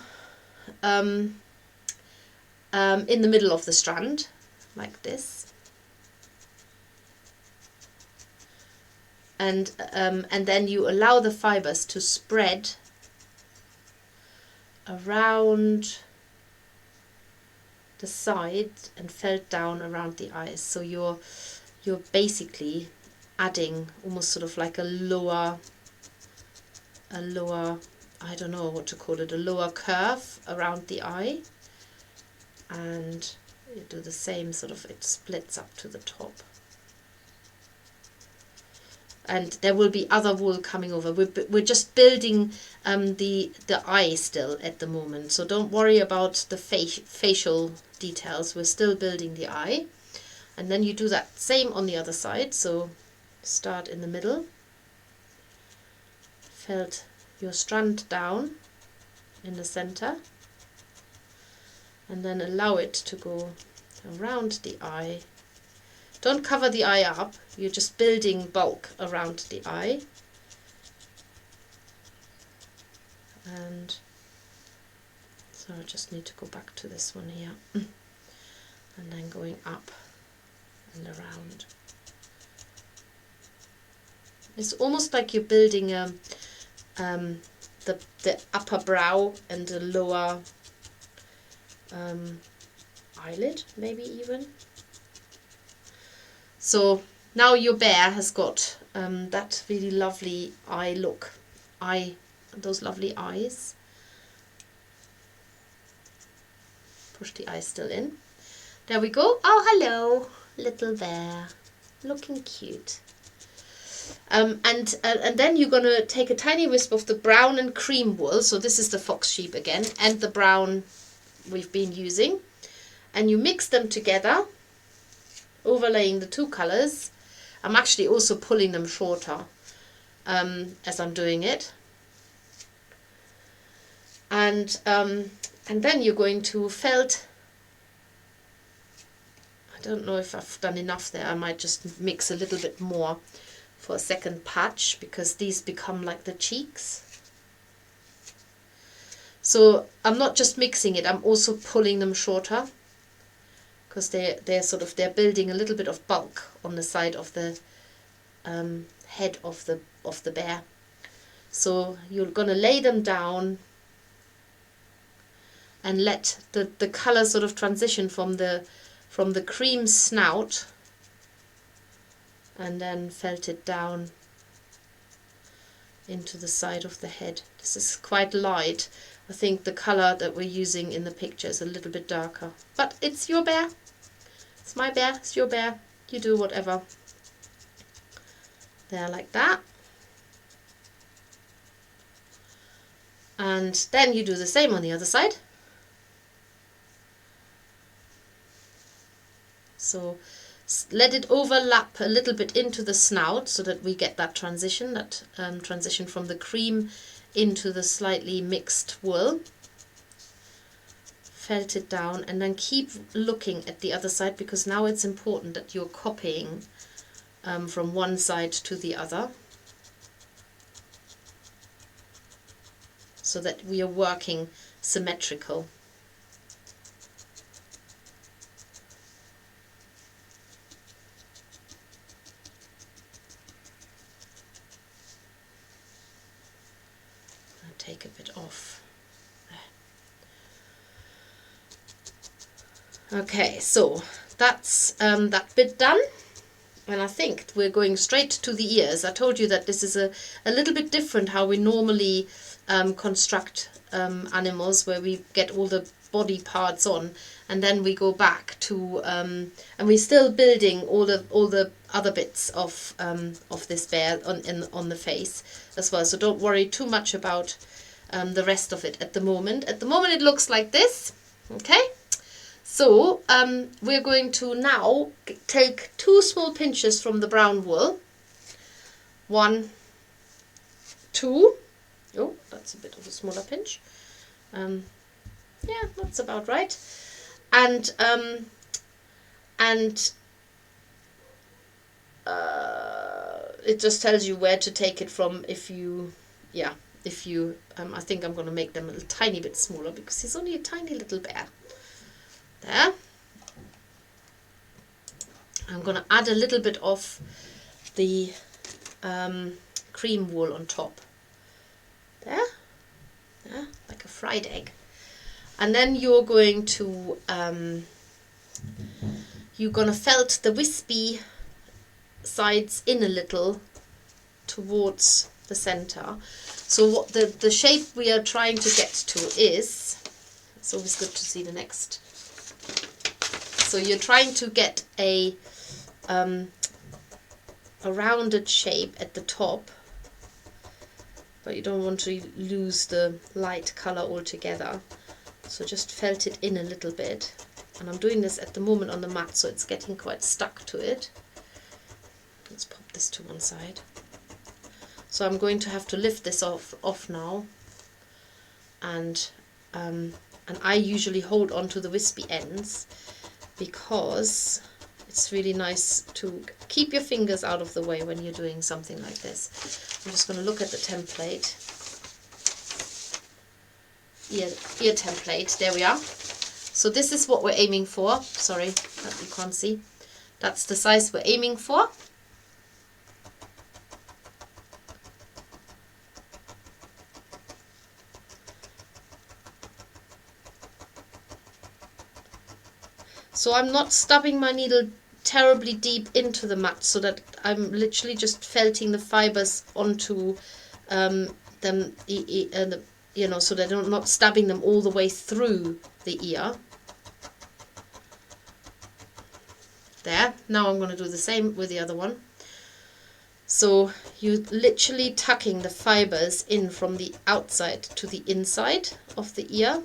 in the middle of the strand, like this. And then you allow the fibers to spread around the side and felt down around the eyes. So you're basically adding almost sort of like a lower, I don't know what to call it, a lower curve around the eye, and you do the same sort of, it splits up to the top. And there will be other wool coming over. We're just building the eye still at the moment, so don't worry about the facial details. We're still building the eye. And then you do that same on the other side. So start in the middle, felt your strand down in the center, and then allow it to go around the eye. Don't cover the eye up, you're just building bulk around the eye. And so I just need to go back to this one here. And then going up and around. It's almost like you're building the upper brow and the lower eyelid, maybe even. So now your bear has got that really lovely eye look, those lovely eyes. Push the eyes still in. There we go. Oh, hello, little bear, looking cute. And then you're going to take a tiny wisp of the brown and cream wool. So this is the fox sheep again, and the brown we've been using. And you mix them together, overlaying the 2 colors. I'm actually also pulling them shorter as I'm doing it. And then you're going to felt. I don't know if I've done enough there. I might just mix a little bit more for a second patch, because these become like the cheeks. So I'm not just mixing it, I'm also pulling them shorter, because they're building a little bit of bulk on the side of the head of the bear. So you're gonna lay them down and let the color sort of transition from the cream snout, and then felt it down into the side of the head. This is quite light. I think the color that we're using in the picture is a little bit darker, but it's your bear. It's my bear, it's your bear. You do whatever. There, like that. And then you do the same on the other side. So let it overlap a little bit into the snout, so that we get that transition, transition from the cream into the slightly mixed wool. Felt it down, and then keep looking at the other side, because now it's important that you're copying from one side to the other, so that we are working symmetrical. Take a bit off. Okay, so that's that bit done, and I think we're going straight to the ears. I told you that this is a little bit different how we normally construct animals, where we get all the body parts on, and then we go back to and we're still building all the other bits of this bear on the face as well. So don't worry too much about the rest of it at the moment. At the moment it looks like this. Okay, so we're going to now take 2 small pinches from the brown wool. 1, 2. Oh, that's a bit of a smaller pinch. Yeah, that's about right. And it just tells you where to take it from if you, yeah, if you, I think I'm going to make them a little tiny bit smaller because he's only a tiny little bear. There. I'm going to add a little bit of the cream wool on top. There. Yeah, like a fried egg. And then you're going to felt the wispy sides in a little towards the center. So what the shape we are trying to get to is, it's always good to see the next. So you're trying to get a rounded shape at the top, but you don't want to lose the light color altogether. So just felt it in a little bit. And I'm doing this at the moment on the mat, so it's getting quite stuck to it. Let's pop this to one side. So I'm going to have to lift this off now. And I usually hold on to the wispy ends because it's really nice to keep your fingers out of the way when you're doing something like this. I'm just going to look at the template. Ear template, there we are. So this is what we're aiming for. Sorry that you can't see. That's the size we're aiming for. So I'm not stubbing my needle terribly deep into the mat, so that I'm literally just felting the fibers onto them, you know, so that I'm not stabbing them all the way through the ear. There. Now I'm going to do the same with the other one. So you're literally tucking the fibers in from the outside to the inside of the ear,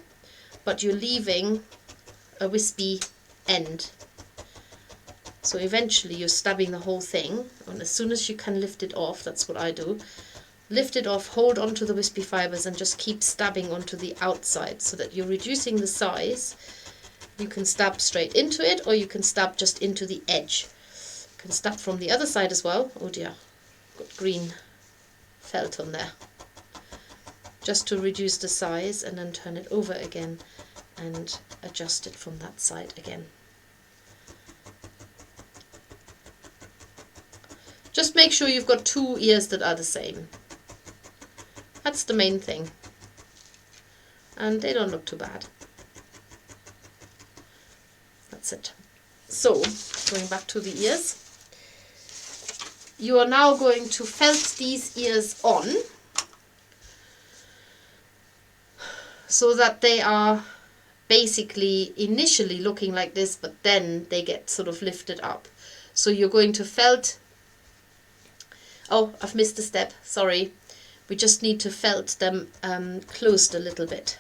but you're leaving a wispy end. So eventually you're stabbing the whole thing, and as soon as you can lift it off, that's what I do. Lift it off, hold onto the wispy fibers and just keep stabbing onto the outside so that you're reducing the size. You can stab straight into it, or you can stab just into the edge. You can stab from the other side as well. Oh dear, got green felt on there. Just to reduce the size, and then turn it over again and adjust it from that side again. Just make sure you've got 2 ears that are the same. That's the main thing. And they don't look too bad. That's it. So, going back to the ears. You are now going to felt these ears on so that they are basically initially looking like this, but then they get sort of lifted up. So you're going to felt. Oh, I've missed a step, sorry. We just need to felt them closed a little bit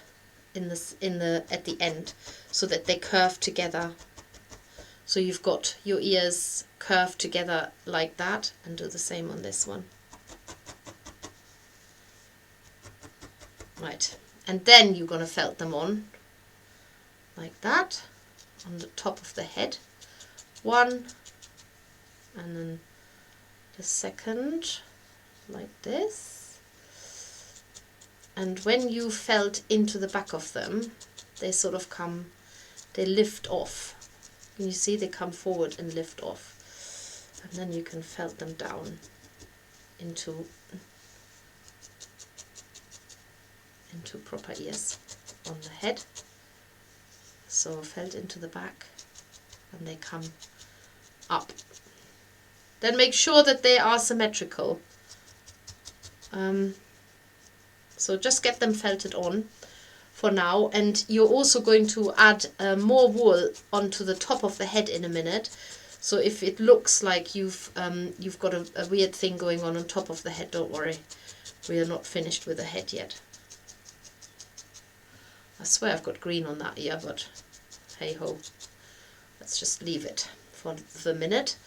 at the end, so that they curve together. So you've got your ears curved together like that, and do the same on this one. Right, and then you're going to felt them on like that on the top of the head. 1, and then the second like this. And when you felt into the back of them, they sort of come, they lift off. Can you see they come forward and lift off? And then you can felt them down into proper ears on the head. So felt into the back, and they come up. Then make sure that they are symmetrical. So just get them felted on for now, and you're also going to add more wool onto the top of the head in a minute, So if it looks like you've got a weird thing going on top of the head, don't worry. We are not finished with the head yet. I swear I've got green on that ear, but hey ho. Let's just leave it for the minute.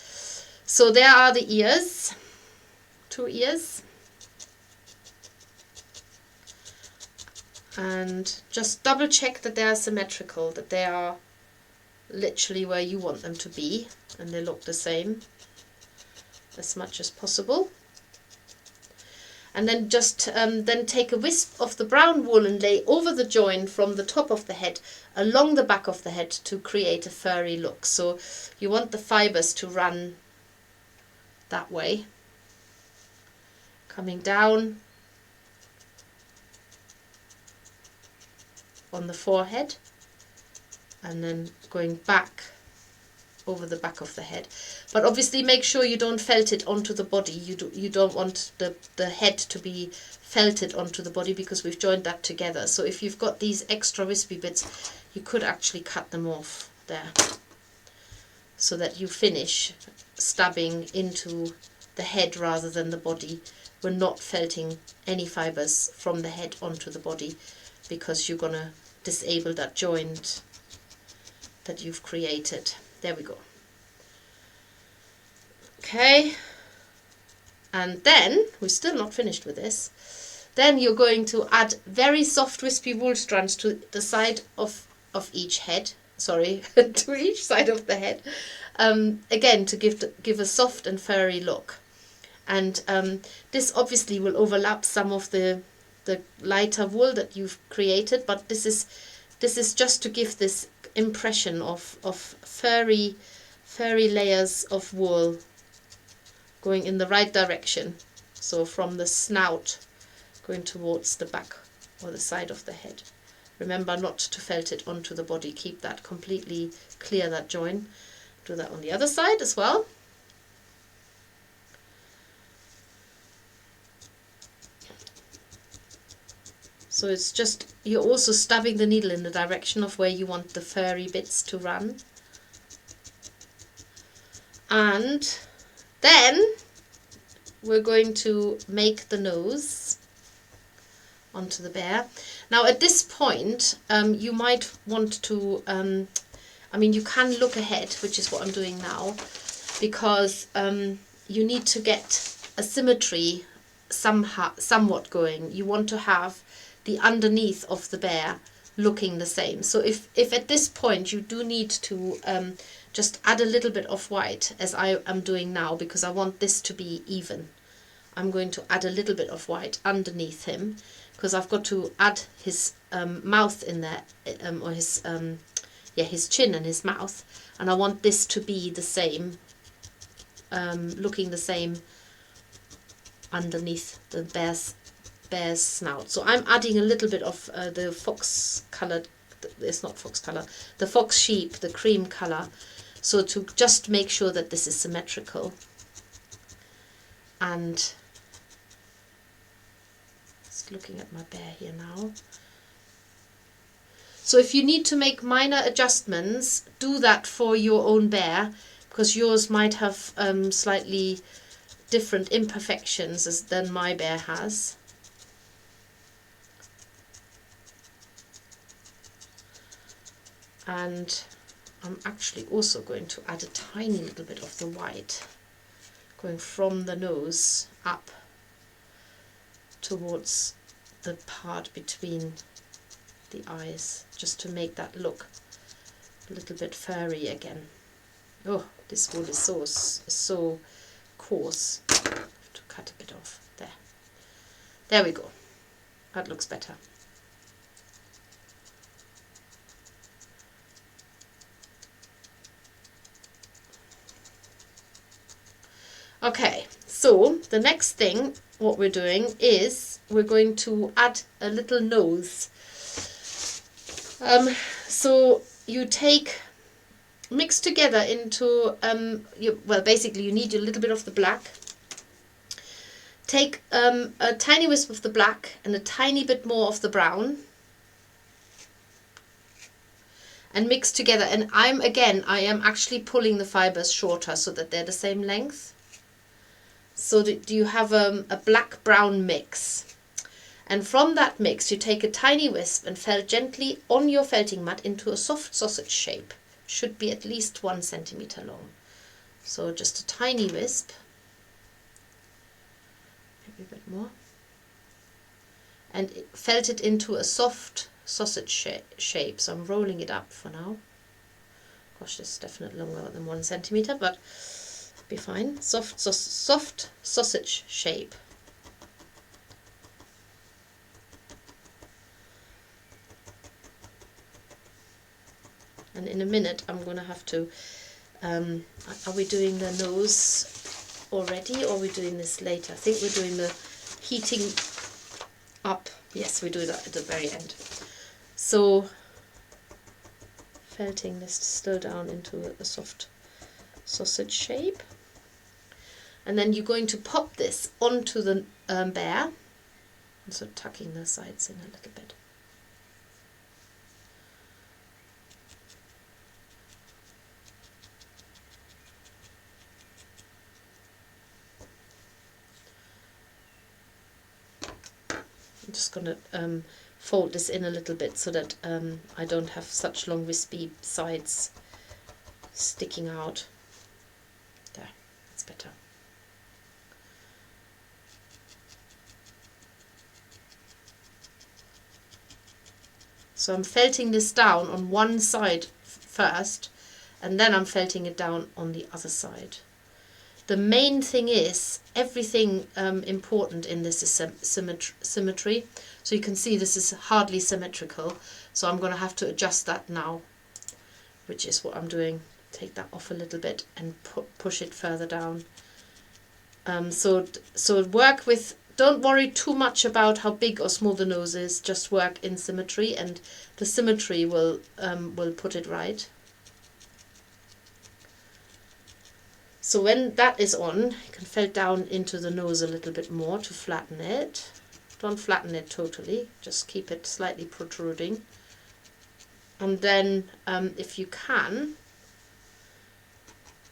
So there are the ears. 2 ears. And just double check that they are symmetrical, that they are literally where you want them to be, and they look the same as much as possible. And then just then take a wisp of the brown wool and lay over the join from the top of the head along the back of the head to create a furry look. So you want the fibers to run that way, coming down on the forehead and then going back over the back of the head. But obviously make sure you don't felt it onto the body. You don't want the head to be felted onto the body, because we've joined that together. So if you've got these extra wispy bits, you could actually cut them off there, so that you finish stabbing into the head rather than the body. We're not felting any fibers from the head onto the body, because you're gonna disable that joint that you've created. There we go. Okay, and then we're still not finished with this. Then you're going to add very soft wispy wool strands to the side of each head. Sorry, to each side of the head. Again, to give a soft and furry look. And this obviously will overlap some of the lighter wool that you've created, but this is just to give this impression of furry layers of wool going in the right direction. So from the snout going towards the back or the side of the head. Remember not to felt it onto the body. Keep that completely clear, that join. Do that on the other side as well. So it's just, you're also stabbing the needle in the direction of where you want the furry bits to run. And then we're going to make the nose onto the bear. Now at this point, you might want to, I mean, you can look ahead, which is what I'm doing now, because you need to get a symmetry somewhat going. You want to have the underneath of the bear looking the same. So if at this point you do need to just add a little bit of white, as I am doing now, because I want this to be even. I'm going to add a little bit of white underneath him, because I've got to add his mouth in there, or his chin and his mouth, and I want this to be the same, looking the same underneath the bear's snout. So I'm adding a little bit of the fox colored, it's not fox color, the fox sheep, the cream color, so to just make sure that this is symmetrical. And just looking at my bear here now. So if you need to make minor adjustments, do that for your own bear, because yours might have slightly different imperfections than my bear has. And I'm actually also going to add a tiny little bit of the white going from the nose up towards the part between the eyes, just to make that look a little bit furry again. Oh, this wool is so coarse. I have to cut a bit off. There we go. That looks better. Okay, so the next thing, what we're doing is we're going to add a little nose. So you mix together into, well, basically you need a little bit of the black. Take a tiny wisp of the black and a tiny bit more of the brown. and mix together. And I am actually pulling the fibers shorter so that they're the same length. So do you have a black-brown mix? And from that mix, you take a tiny wisp and felt gently on your felting mat into a soft sausage shape. Should be at least 1 centimeter long. So just a tiny wisp, maybe a bit more, and felt it into a soft sausage shape. So I'm rolling it up for now. Gosh, this is definitely longer than 1 centimeter, but be fine. Soft sausage shape. And in a minute I'm going to have to, are we doing the nose already, or are we doing this later? I think we're doing the heating up. Yes, we do that at the very end. So felting this still down into a soft sausage shape. And then you're going to pop this onto the bear. So tucking the sides in a little bit. I'm just going to fold this in a little bit so that I don't have such long wispy sides sticking out. There, that's better. So I'm felting this down on one side first, and then I'm felting it down on the other side. The main thing is, everything important in this is symmetry. So you can see this is hardly symmetrical. So I'm going to have to adjust that now, which is what I'm doing. Take that off a little bit and push it further down. So work with, don't worry too much about how big or small the nose is. Just work in symmetry, and the symmetry will put it right. So when that is on, you can felt down into the nose a little bit more to flatten it. Don't flatten it totally, just keep it slightly protruding. And then, if you can,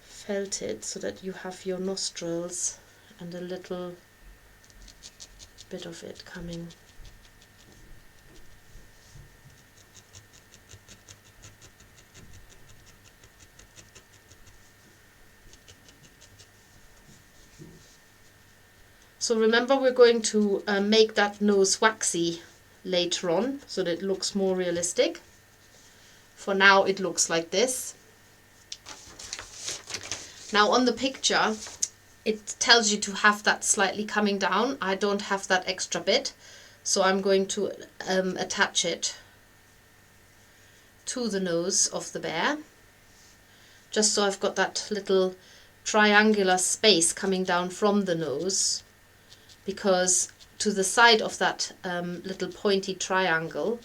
felt it so that you have your nostrils and a little bit of it coming. So remember, we're going to make that nose waxy later on so that it looks more realistic. For now it looks like this. Now on the picture it tells you to have that slightly coming down. I don't have that extra bit, so I'm going to attach it to the nose of the bear, just so I've got that little triangular space coming down from the nose, because to the side of that little pointy triangle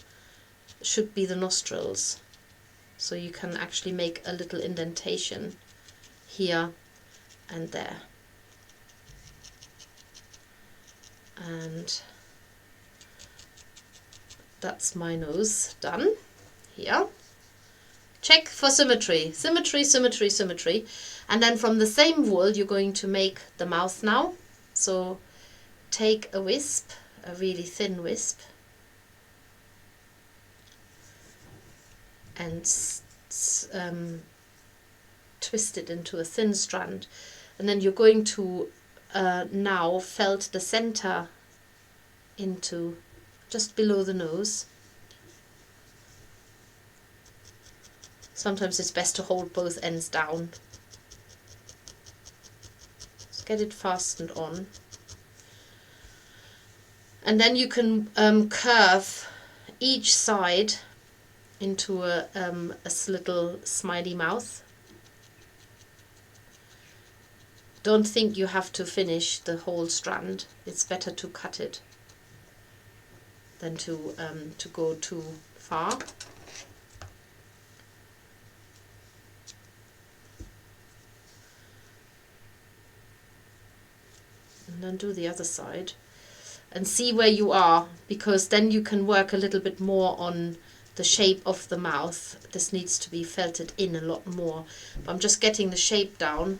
should be the nostrils. So you can actually make a little indentation here and there. And that's my nose done here. Check for symmetry, symmetry, symmetry, symmetry. And then from the same wool you're going to make the mouth now. So take a wisp, a really thin wisp, and twist it into a thin strand, and then you're going to now felt the center into just below the nose. Sometimes it's best to hold both ends down. Just get it fastened on. And then you can curve each side into a little smiley mouth. Don't think you have to finish the whole strand. It's better to cut it than to go too far. And then do the other side. And see where you are, because then you can work a little bit more on the shape of the mouth. This needs to be felted in a lot more. But I'm just getting the shape down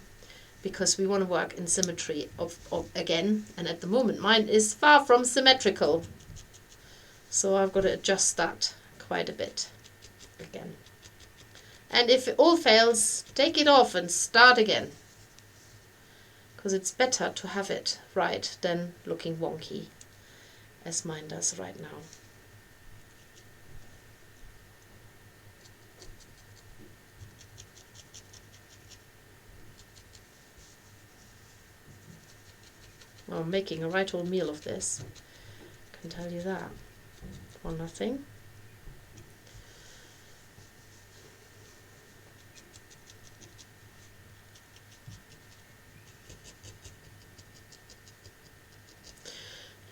because we want to work in symmetry of again. And at the moment mine is far from symmetrical. So I've got to adjust that quite a bit again. And if it all fails, take it off and start again. Because it's better to have it right than looking wonky, as mine does right now. Well, I'm making a right old meal of this, I can tell you that, for nothing.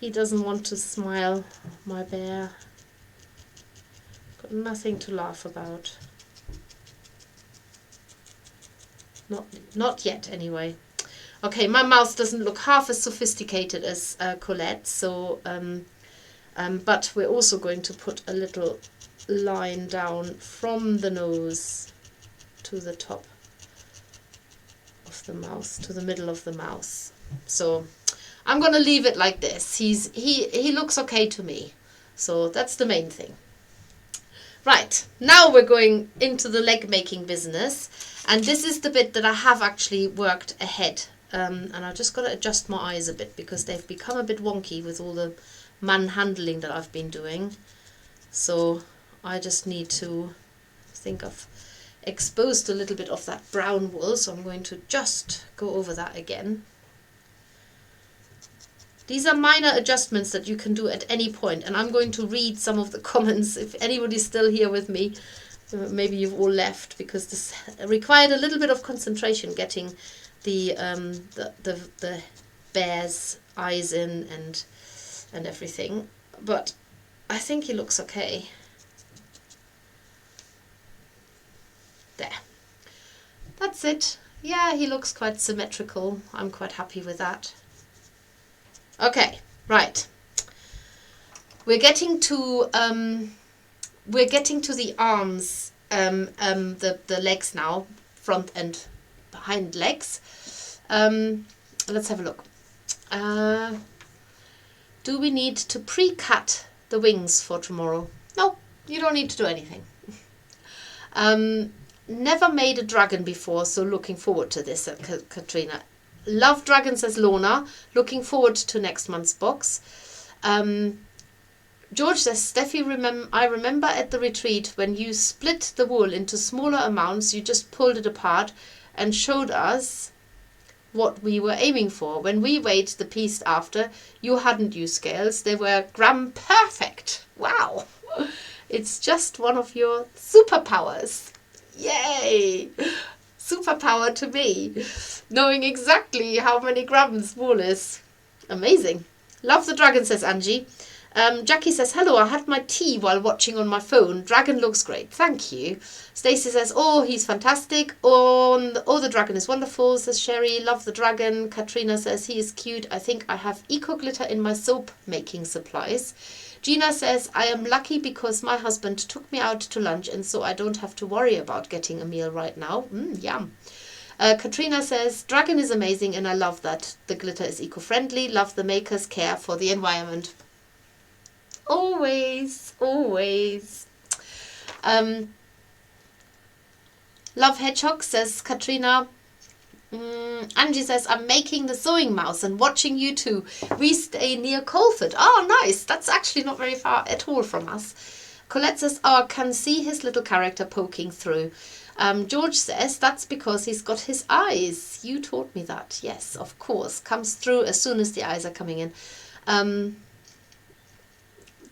He doesn't want to smile, my bear. Got nothing to laugh about. Not yet, anyway. Okay, my mouse doesn't look half as sophisticated as Colette, so but we're also going to put a little line down from the nose to the top of the mouth, to the middle of the mouth. So I'm going to leave it like this. He looks okay to me. So that's the main thing. Right, now we're going into the leg making business. And this is the bit that I have actually worked ahead. And I've just got to adjust my eyes a bit because they've become a bit wonky with all the manhandling that I've been doing. So I just need to think I've exposed a little bit of that brown wool. So I'm going to just go over that again. These are minor adjustments that you can do at any point, and I'm going to read some of the comments. If anybody's still here with me, maybe you've all left, because this required a little bit of concentration getting the bear's eyes in and everything. But I think he looks okay. There. That's it. Yeah, he looks quite symmetrical. I'm quite happy with that. Okay, right. We're getting to the arms, the legs now, front and behind legs. Let's have a look. Do we need to pre-cut the wings for tomorrow? No, you don't need to do anything. Never made a dragon before, so looking forward to this, Katrina. Love dragons, says Lorna. Looking forward to next month's box. George says, Steffi, I remember at the retreat when you split the wool into smaller amounts, you just pulled it apart and showed us what we were aiming for. When we weighed the piece after, you hadn't used scales. They were gram perfect. Wow. It's just one of your superpowers. Yay. Superpower to me, knowing exactly how many grams wool is. Amazing. Love the dragon, says Angie. Jackie says, hello, I had my tea while watching on my phone. Dragon looks great. Thank you. Stacey says, oh, he's fantastic. Oh, the dragon is wonderful, says Sherry. Love the dragon. Katrina says, he is cute. I think I have eco glitter in my soap making supplies. Gina says, I am lucky because my husband took me out to lunch and so I don't have to worry about getting a meal right now. Yum. Katrina says, dragon is amazing and I love that. The glitter is eco-friendly. Love the makers, care for the environment. Always, always. Love hedgehog, says Katrina. Angie says, I'm making the sewing mouse and watching you two. We stay near Colford. Oh, nice. That's actually not very far at all from us. Colette says, oh, I can see his little character poking through. George says, that's because he's got his eyes. You taught me that. Yes, of course. Comes through as soon as the eyes are coming in.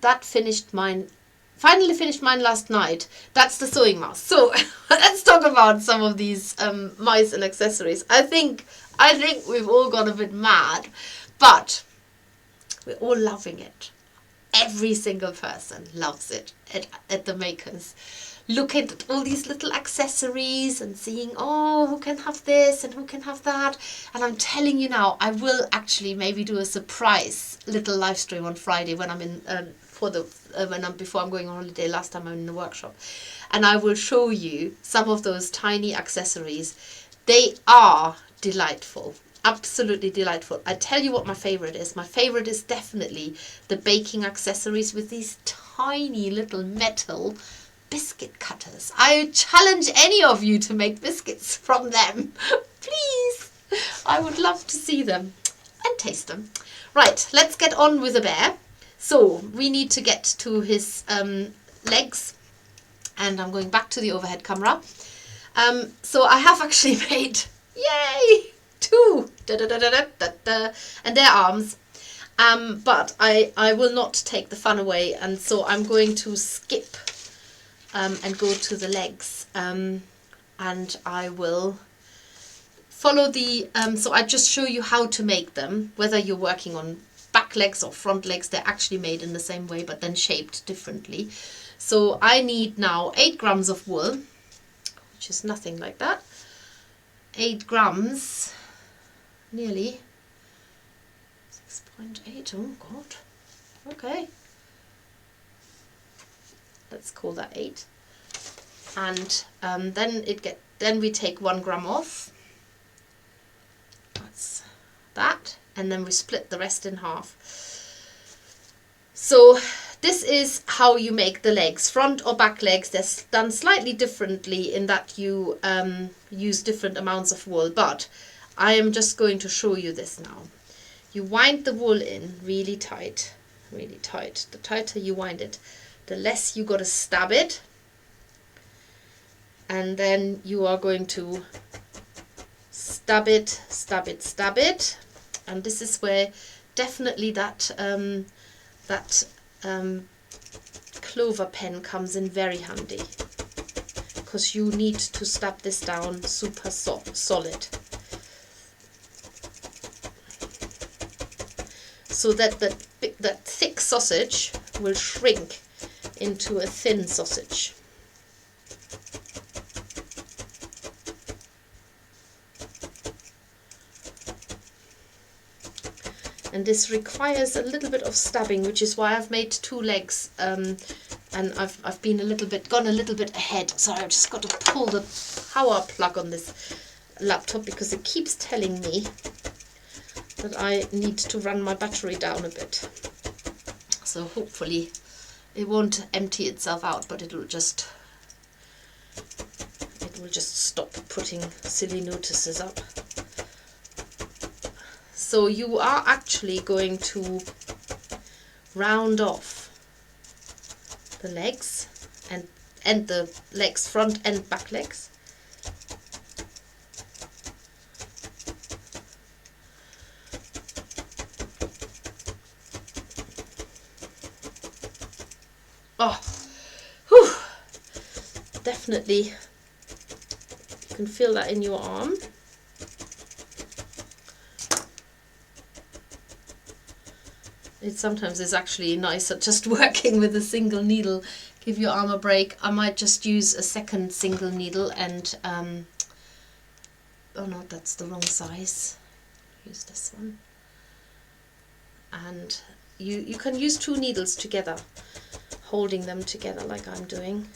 That finished mine. Finally finished mine last night. That's the sewing mouse. So let's talk about some of these mice and accessories. I think we've all gone a bit mad, but we're all loving it. Every single person loves it at the Makerss. Looking at all these little accessories and seeing, oh, who can have this and who can have that. And I'm telling you now, I will actually maybe do a surprise little live stream on Friday when I'm in for the before I'm going on holiday. Last time I'm in the workshop, and I will show you some of those tiny accessories. They are delightful, absolutely delightful. I tell you what my favorite is. My favorite is definitely the baking accessories with these tiny little metal biscuit cutters. I challenge any of you to make biscuits from them. Please. I would love to see them and taste them. Right, let's get on with the bear. So we need to get to his legs, and I'm going back to the overhead camera. So I have actually made, yay, 2, and their arms. But I will not take the fun away, and so I'm going to skip and go to the legs, and I will follow the, so I just show you how to make them, whether you're working on back legs or front legs. They're actually made in the same way, but then shaped differently. So I need now 8 grams of wool, which is nothing like that. 8 grams, nearly 6.8, oh God, okay. Let's call that 8. And then we take 1 gram off. That's that, and then we split the rest in half. So this is how you make the legs, front or back legs. They're done slightly differently in that you use different amounts of wool, but I am just going to show you this now. You wind the wool in really tight, really tight. The tighter you wind it, the less you got to stab it, and then you are going to stab it, stab it, stab it, and this is where definitely that clover pen comes in very handy, because you need to stab this down super solid, so that that thick sausage will shrink into a thin sausage. And this requires a little bit of stabbing, which is why I've made 2 legs, and I've been gone a little bit ahead. Sorry, I've just got to pull the power plug on this laptop because it keeps telling me that I need to run my battery down a bit. So hopefully it won't empty itself out, but it will just stop putting silly notices up. So you are actually going to round off the legs and the legs, front and back legs. Oh, whew, definitely you can feel that in your arm. It sometimes is actually nicer just working with a single needle. Give your arm a break. I might just use a second single needle and oh no, that's the wrong size. Use this one. And you can use 2 needles together, holding them together like I'm doing.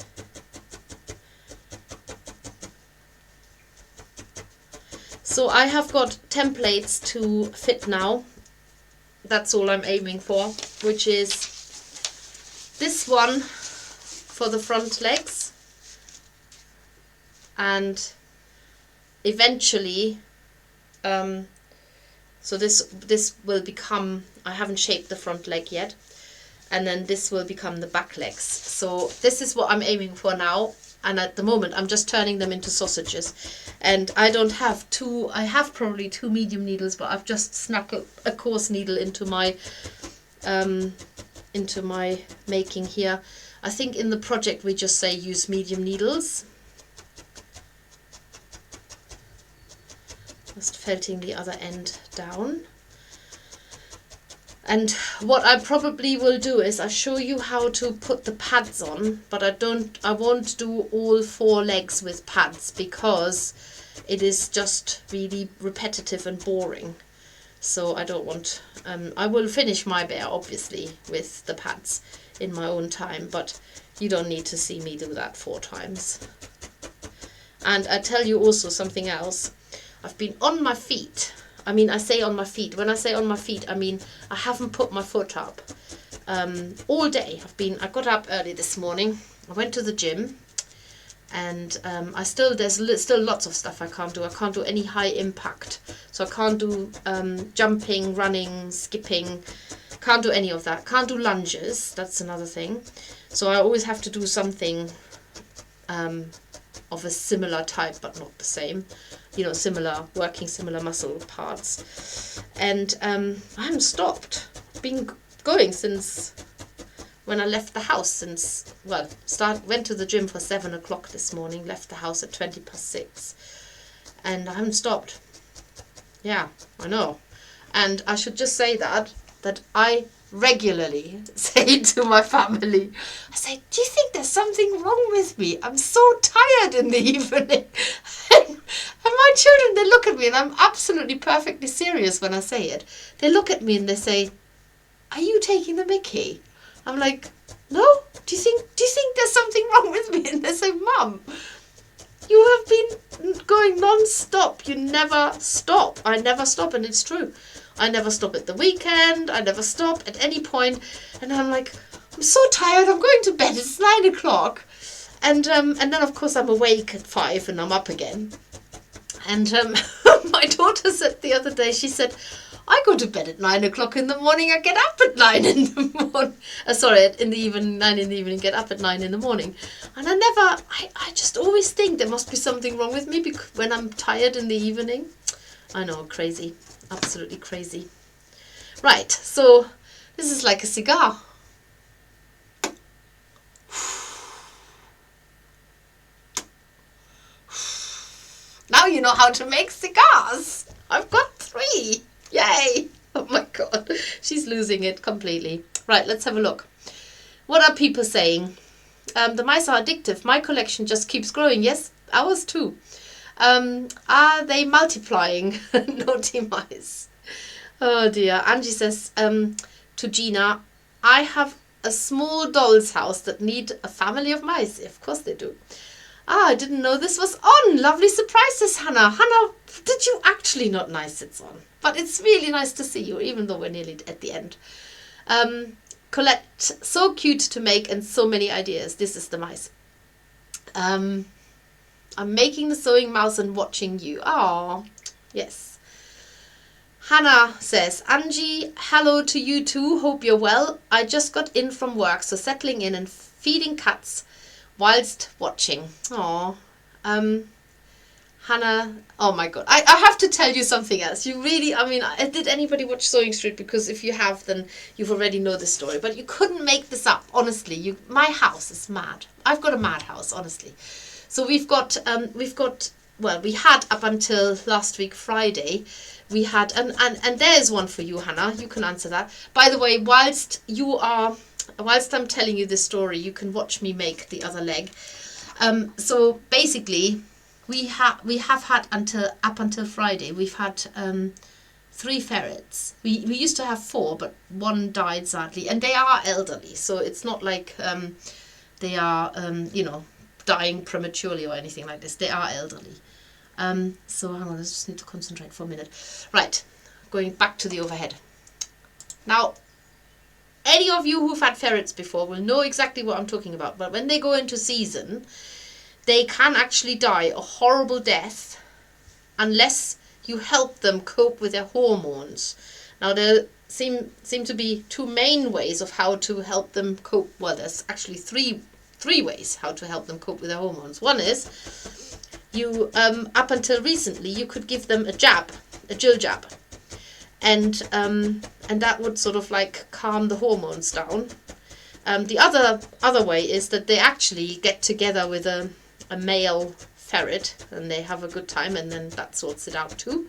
So I have got templates to fit now. That's all I'm aiming for, which is this one for the front legs, and eventually so this will become, I haven't shaped the front leg yet, and then this will become the back legs. So this is what I'm aiming for now, and at the moment I'm just turning them into sausages. And I don't have 2, I have probably 2 medium needles, but I've just snuck a coarse needle into my making here. I think in the project we just say use medium needles. Just felting the other end down. And what I probably will do is I show you how to put the pads on, but I won't do all 4 legs with pads because it is just really repetitive and boring. So I don't want, I will finish my bear obviously with the pads in my own time, but you don't need to see me do that 4 times. And I tell you also something else. I've been on my feet. I mean, I say on my feet. When I say on my feet, I mean I haven't put my foot up all day. I got up early this morning. I went to the gym, and there's still lots of stuff I can't do. I can't do any high impact, so I can't do jumping, running, skipping. Can't do any of that. Can't do lunges. That's another thing. So I always have to do something of a similar type, but not the same. You know, working similar muscle parts. And I haven't stopped. Been going since when I left the house. Went to the gym for 7 o'clock this morning. Left the house at 6:20, and I haven't stopped. Yeah, I know. And I should just say that I regularly say to my family, I say, do you think there's something wrong with me? I'm so tired in the evening. And my children, they look at me, and I'm absolutely perfectly serious when I say it. They look at me and they say, are you taking the mickey? I'm like, no, do you think there's something wrong with me? And they say, Mum, you have been going non-stop. You never stop. I never stop, and it's true. I never stop at the weekend. I never stop at any point. And I'm like, I'm so tired. I'm going to bed. It's 9 o'clock. And then, of course, I'm awake at 5 and I'm up again. And my daughter said the other day, she said, I go to bed at 9 o'clock in the morning. I get up at 9 in the morning. In the evening, 9 in the evening, get up at 9 in the morning. And I just always think there must be something wrong with me when I'm tired in the evening. I know, crazy. Absolutely crazy. Right, so this is like a cigar. Now you know how to make cigars. I've got 3. Yay! Oh my god, she's losing it completely. Right, let's have a look. What are people saying? The mice are addictive. My collection just keeps growing. Yes, ours too. Are they multiplying? Naughty mice. Oh dear. Angie says to Gina, I have a small doll's house that need a family of mice. Of course they do. I didn't know this was on. Lovely surprises, Hannah. Hannah, did you actually not know it's on? But it's really nice to see you, even though we're nearly at the end. Colette, so cute to make and so many ideas. This is the mice. I'm making the sewing mouse and watching you. Oh, yes. Hannah says, Angie, hello to you too. Hope you're well. I just got in from work, so settling in and feeding cats whilst watching. Oh, Hannah, oh my god. I have to tell you something else. You really, did anybody watch Sewing Street? Because if you have, then you've already know the story. But you couldn't make this up, honestly. My house is mad. I've got a mad house, honestly. So we had up until last week, Friday, we had, and there's one for you, Hannah. You can answer that. By the way, whilst I'm telling you this story, you can watch me make the other leg. So basically, we have had up until Friday, we've had 3 ferrets. We used to have 4, but 1 died sadly, and they are elderly, so it's not like they are dying prematurely or anything like this. They are elderly. So hang on, I just need to concentrate for a minute. Right, going back to the overhead. Now, any of you who've had ferrets before will know exactly what I'm talking about. But when they go into season, they can actually die a horrible death unless you help them cope with their hormones. Now, there seem to be 2 main ways of how to help them cope. Well, there's actually three ways how to help them cope with their hormones. One is you, up until recently, you could give them a Jill jab. And that would sort of like calm the hormones down. The other way is that they actually get together with a male ferret and they have a good time, and then that sorts it out too.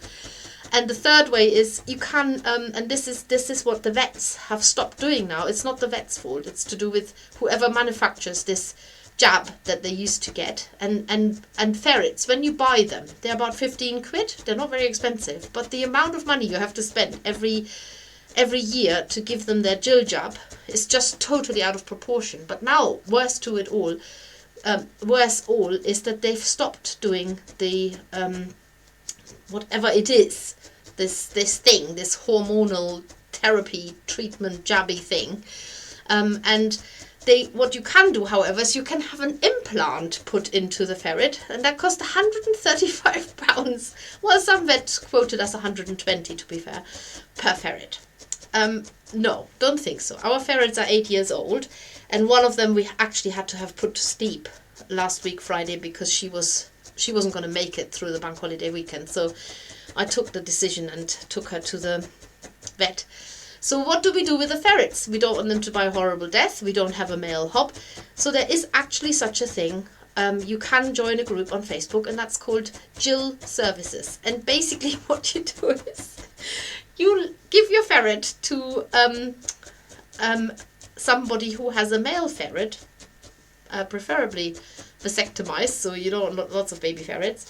And the third way is you can, and this is what the vets have stopped doing now. It's not the vet's fault. It's to do with whoever manufactures this jab that they used to get, and ferrets, when you buy them, they're about 15 quid. They're not very expensive, but the amount of money you have to spend every year to give them their Jill jab is just totally out of proportion. But now, worse all is that they've stopped doing the whatever it is, this thing, this hormonal therapy treatment jabby thing, and what you can do, however, is you can have an implant put into the ferret, and that cost £135. Well, some vets quoted us 120, to be fair, per ferret. No, don't think so. Our ferrets are 8 years old, and one of them we actually had to have put to sleep last week Friday because she wasn't going to make it through the bank holiday weekend. So I took the decision and took her to the vet. So what do we do with the ferrets? We don't want them to die a horrible death. We don't have a male hop. So there is actually such a thing. You can join a group on Facebook, and that's called Jill Services. And basically what you do is you give your ferret to somebody who has a male ferret, preferably vasectomized, so you don't want lots of baby ferrets.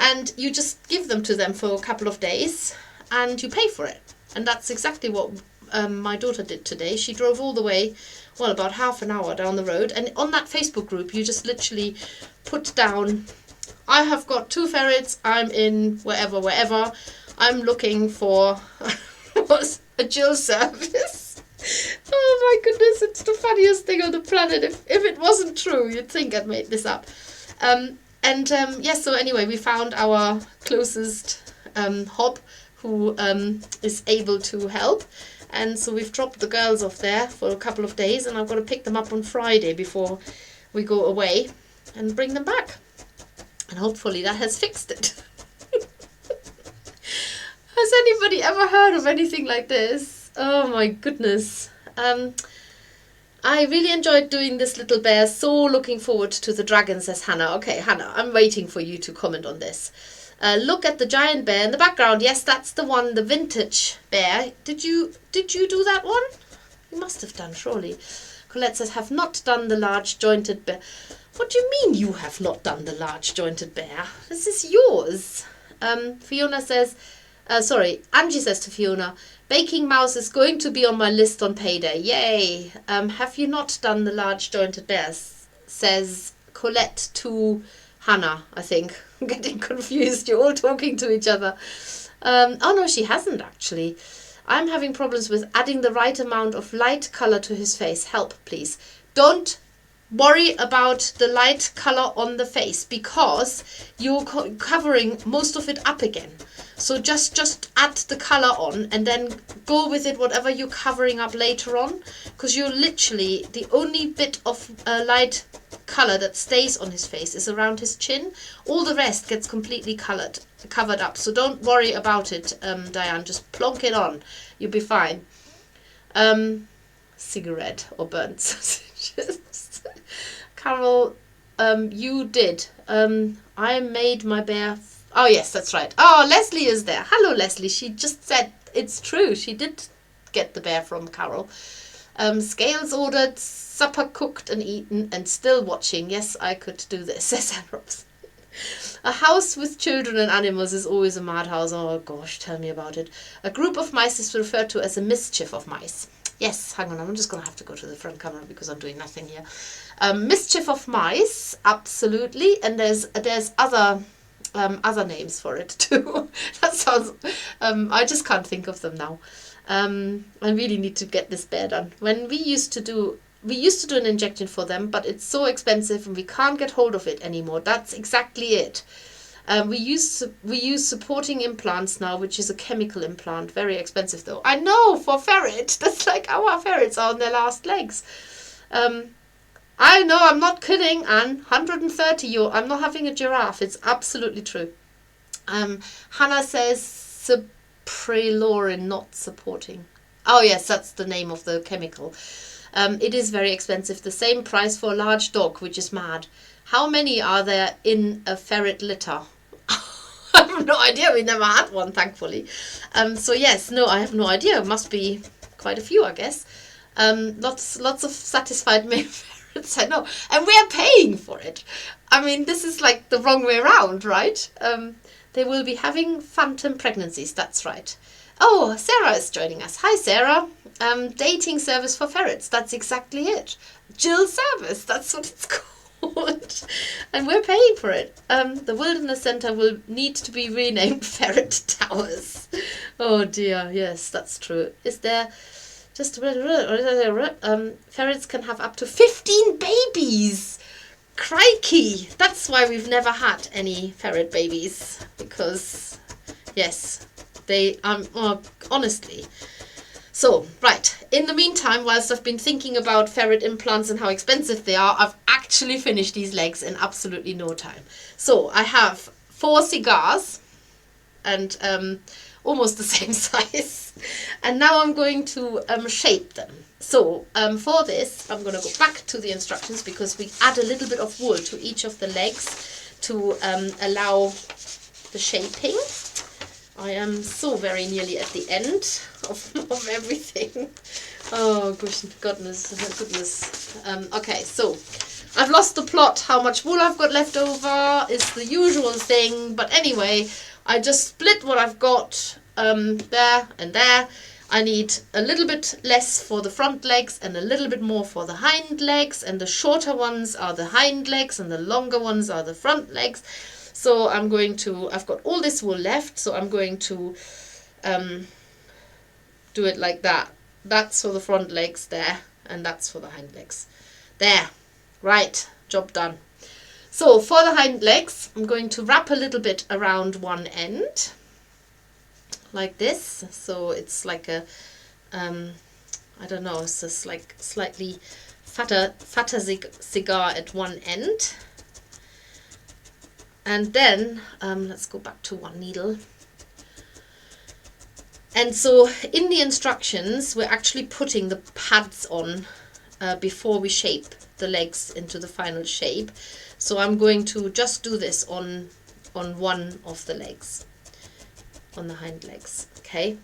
And you just give them to them for a couple of days, and you pay for it. And that's exactly what my daughter did today. She drove all the way, well, about half an hour down the road. And on that Facebook group, you just literally put down, I have got 2 ferrets. I'm in wherever. I'm looking for a Jill service. Oh my goodness, it's the funniest thing on the planet. If it wasn't true, you'd think I'd made this up. So anyway, we found our closest hob who is able to help, and so we've dropped the girls off there for a couple of days, and I've got to pick them up on Friday before we go away and bring them back, and hopefully that has fixed it. Has anybody ever heard of anything like this? Oh my goodness. I really enjoyed doing this little bear. So looking forward to the dragon, says Hannah. Okay, Hannah, I'm waiting for you to comment on this. Look at the giant bear in the background. Yes, that's the one, the vintage bear. Did you do that one? You must have done, surely. Colette says, have not done the large jointed bear. What do you mean you have not done the large jointed bear? This is yours. Fiona says, Angie says to Fiona, baking mouse is going to be on my list on payday. Yay. Have you not done the large jointed bears? Says Colette to Hannah, I think. I'm getting confused. You're all talking to each other. Oh no, she hasn't actually. I'm having problems with adding the right amount of light colour to his face. Help, please. Don't worry about the light colour on the face because you're covering most of it up again. So just add the colour on and then go with it whatever you're covering up later on, because you're literally, the only bit of light colour that stays on his face is around his chin. All the rest gets completely covered up. So don't worry about it, Diane. Just plonk it on. You'll be fine. Cigarette or burnt sausages. Carol, you did. I made my bear... Oh, yes, that's right. Oh, Leslie is there. Hello, Leslie. She just said it's true. She did get the bear from Carol. Scales ordered, supper cooked and eaten, and still watching. Yes, I could do this, says Anne Robson. A house with children and animals is always a madhouse. Oh, gosh, tell me about it. A group of mice is referred to as a mischief of mice. Yes, hang on, I'm just going to have to go to the front camera because I'm doing nothing here. Mischief of mice, absolutely. And there's other names for it too. That sounds... I just can't think of them now. I really need to get this bear done. When we used to do an injection for them, but it's so expensive and we can't get hold of it anymore. That's exactly it. We use supporting implants now, which is a chemical implant. Very expensive though. I know, for ferret. That's like our ferrets are on their last legs. I know, I'm not kidding, Anne. 130 euro. I'm not having a giraffe. It's absolutely true. Hannah says Subription, not supporting. Oh yes, that's the name of the chemical. It is very expensive. The same price for a large dog, which is mad. How many are there in a ferret litter? I have no idea. We never had one, thankfully. So yes, no, I have no idea. It must be quite a few, I guess. Lots of satisfied male ferrets. ferrets, I know. And we're paying for it. I mean, this is like the wrong way around, right? They will be having phantom pregnancies, that's right. Oh, Sarah is joining us. Hi, Sarah. Dating service for ferrets, that's exactly it. Jill service, that's what it's called. And we're paying for it. The Wilderness Center will need to be renamed Ferret Towers. Oh dear, yes, that's true. Is there just ferrets can have up to 15 babies. Crikey! That's why we've never had any ferret babies, because yes, they honestly. So, right, in the meantime, whilst I've been thinking about ferret implants and how expensive they are, I've actually finished these legs in absolutely no time. So, I have 4 cigars and almost the same size. And now I'm going to shape them. So, for this, I'm going to go back to the instructions because we add a little bit of wool to each of the legs to allow the shaping. I am so very nearly at the end of everything. Oh, goodness. Okay, so I've lost the plot. How much wool I've got left over is the usual thing. But anyway, I just split what I've got there and there. I need a little bit less for the front legs and a little bit more for the hind legs. And the shorter ones are the hind legs and the longer ones are the front legs. So I'm going to, I've got all this wool left, so I'm going to do it like that. That's for the front legs there, and that's for the hind legs. There, right, job done. So for the hind legs, I'm going to wrap a little bit around one end, like this. So it's like a, I don't know, it's just like slightly fatter cigar at one end. And then, let's go back to one needle. And so in the instructions, we're actually putting the pads on before we shape the legs into the final shape. So I'm going to just do this on one of the legs, on the hind legs, okay?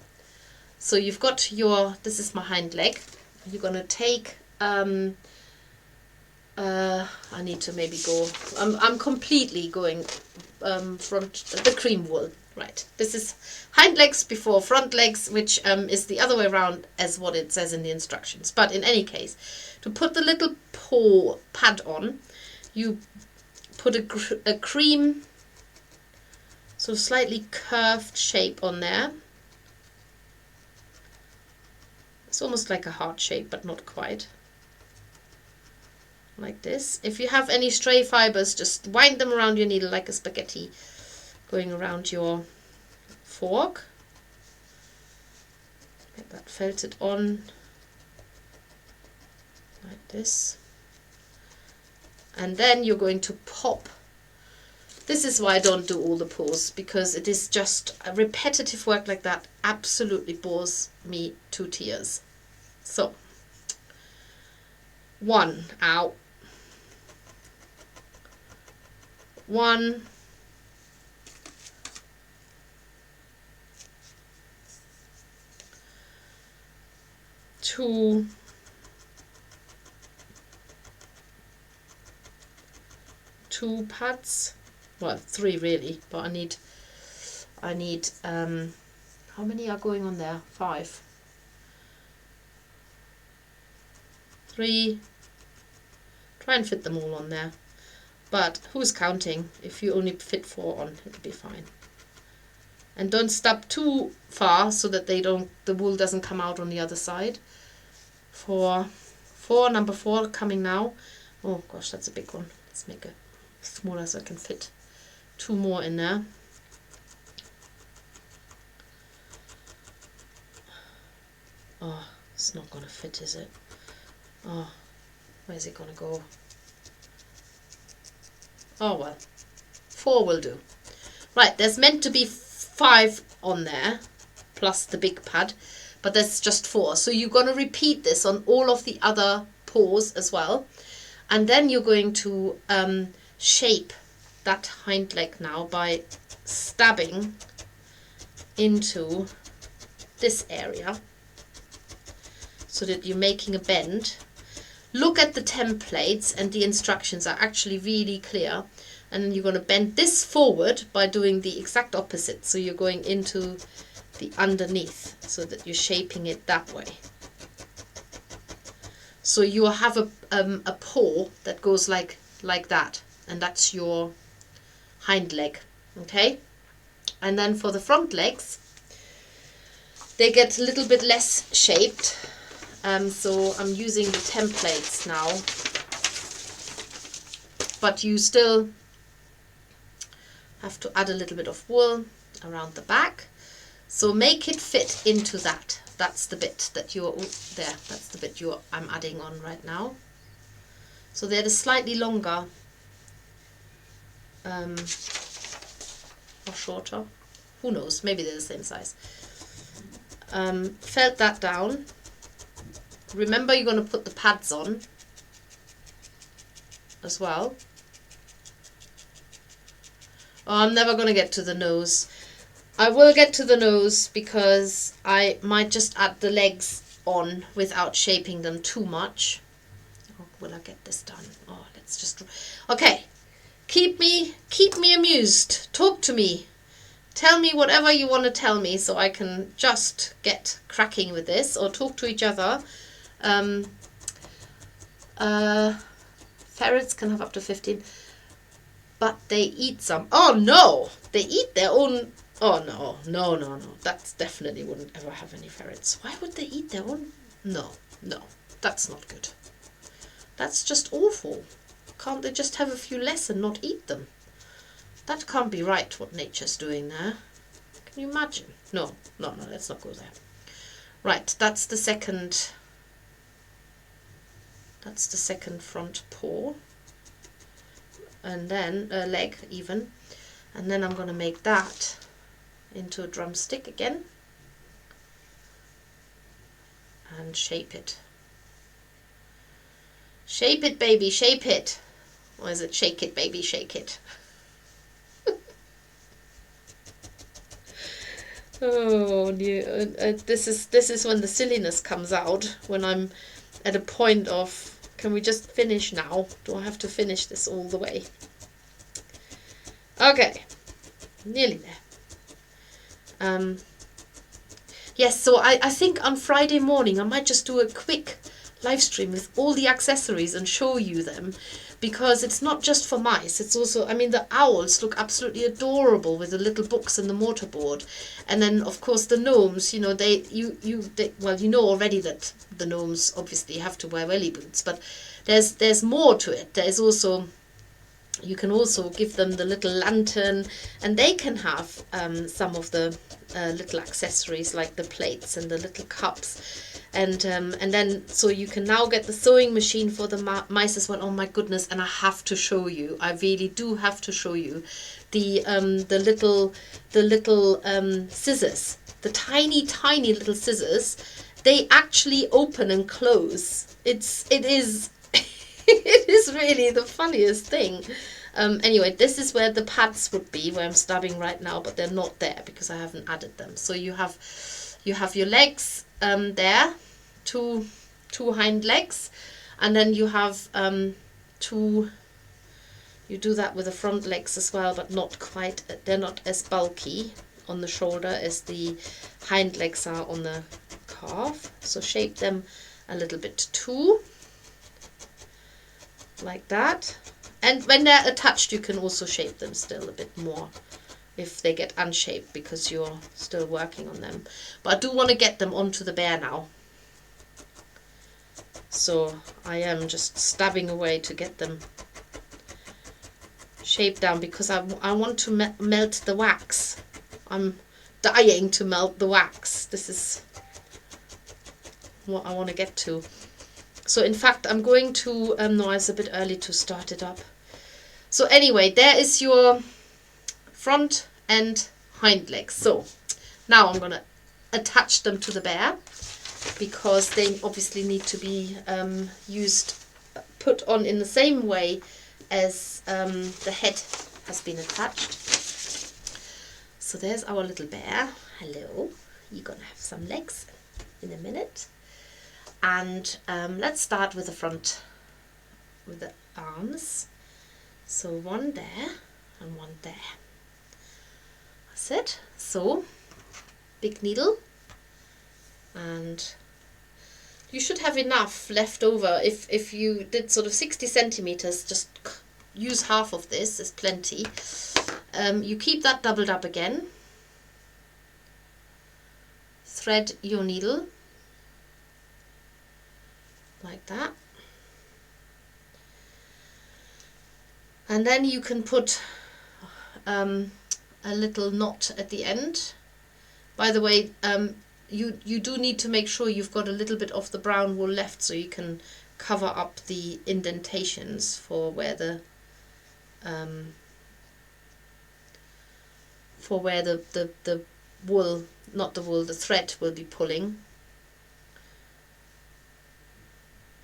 So you've got your, this is my hind leg. You're going to take, I need to maybe go, I'm completely going from the cream wool. Right, this is hind legs before front legs, which is the other way around as what it says in the instructions. But in any case, to put the little paw pad on, you put a cream, sort of slightly curved shape on there. It's almost like a heart shape, but not quite. Like this. If you have any stray fibers, just wind them around your needle like a spaghetti, going around your fork. Get that felted on like this. And then you're going to pop. This is why I don't do all the paws, because it is just a repetitive work like that absolutely bores me to tears. So, one out. 1, 2, 2 pads, well 3 really, but I need how many are going on there? 5, 3, try and fit them all on there. But who's counting? If you only fit 4 on, it'll be fine. And don't stop too far so that the wool doesn't come out on the other side. Number 4 coming now. Oh gosh, that's a big one. Let's make it smaller so I can fit 2 more in there. Oh, it's not gonna fit, is it? Oh, where's it gonna go? Oh well, 4 will do. Right, there's meant to be 5 on there, plus the big pad, but there's just 4. So you're going to repeat this on all of the other paws as well. And then you're going to shape that hind leg now by stabbing into this area so that you're making a bend. look at the templates, and the instructions are actually really clear. And then you're going to bend this forward by doing the exact opposite. So you're going into the underneath so that you're shaping it that way. So you have a paw that goes like that, and that's your hind leg, okay? And then for the front legs, they get a little bit less shaped. So I'm using the templates now, but you still have to add a little bit of wool around the back. So make it fit into that. That's the bit that you're there. That's the bit I'm adding on right now. So they're the slightly longer or shorter. Who knows? Maybe they're the same size. Felt that down. Remember, you're going to put the pads on as well. Oh, I'm never going to get to the nose. I will get to the nose because I might just add the legs on without shaping them too much. Oh, will I get this done? Oh, let's just... Okay. Keep me amused. Talk to me. Tell me whatever you want to tell me so I can just get cracking with this, or talk to each other. Ferrets can have up to 15, but they eat some. Oh no, they eat their own. Oh no. That definitely wouldn't ever have any ferrets. Why would they eat their own? No, that's not good. That's just awful. Can't they just have a few less and not eat them? That can't be right, what nature's doing there. Can you imagine? No, let's not go there. Right, that's the second front paw. And then a leg even. And then I'm going to make that into a drumstick again. And shape it. Shape it, baby, shape it. Or is it shake it, baby, shake it? Oh, this is when the silliness comes out, when I'm at a point of, can we just finish now? Do I have to finish this all the way? Okay, nearly there. Yes, so I think on Friday morning I might just do a quick live stream with all the accessories and show you them, because it's not just for mice, it's also, I mean, the owls look absolutely adorable with the little books and the mortarboard. And then of course the gnomes, you know, well, you know already that the gnomes obviously have to wear welly boots, but there's more to it. There's also, you can also give them the little lantern, and they can have some of the little accessories like the plates and the little cups. And then, so you can now get the sewing machine for the mice as well. Oh my goodness, and I have to show you, I really do have to show you the little scissors, the tiny little scissors. They actually open and close. It is it is really the funniest thing. Anyway, this is where the pads would be, where I'm stabbing right now, but they're not there because I haven't added them. So you have your legs there, two hind legs, and then you have you do that with the front legs as well, but not quite, they're not as bulky on the shoulder as the hind legs are on the calf. So shape them a little bit too, like that. And when they're attached, you can also shape them still a bit more if they get unshaped, because you're still working on them. But I do want to get them onto the bear now. So I am just stabbing away to get them shaped down, because I want to melt the wax. I'm dying to melt the wax. This is what I want to get to. So in fact, I'm going to, no, it's a bit early to start it up. So anyway, there is your front and hind legs. So now I'm going to attach them to the bear, because they obviously need to be put on in the same way as the head has been attached. So there's our little bear. Hello, you're going to have some legs in a minute. And let's start with the front, with the arms. So one there and one there. That's it. So big needle, and you should have enough left over. If you did sort of 60 centimeters, just use half of this, is plenty. You keep that doubled up again. Thread your needle like that. And then you can put a little knot at the end. By the way, you do need to make sure you've got a little bit of the brown wool left, so you can cover up the indentations for where the wool, not the wool, the thread will be pulling.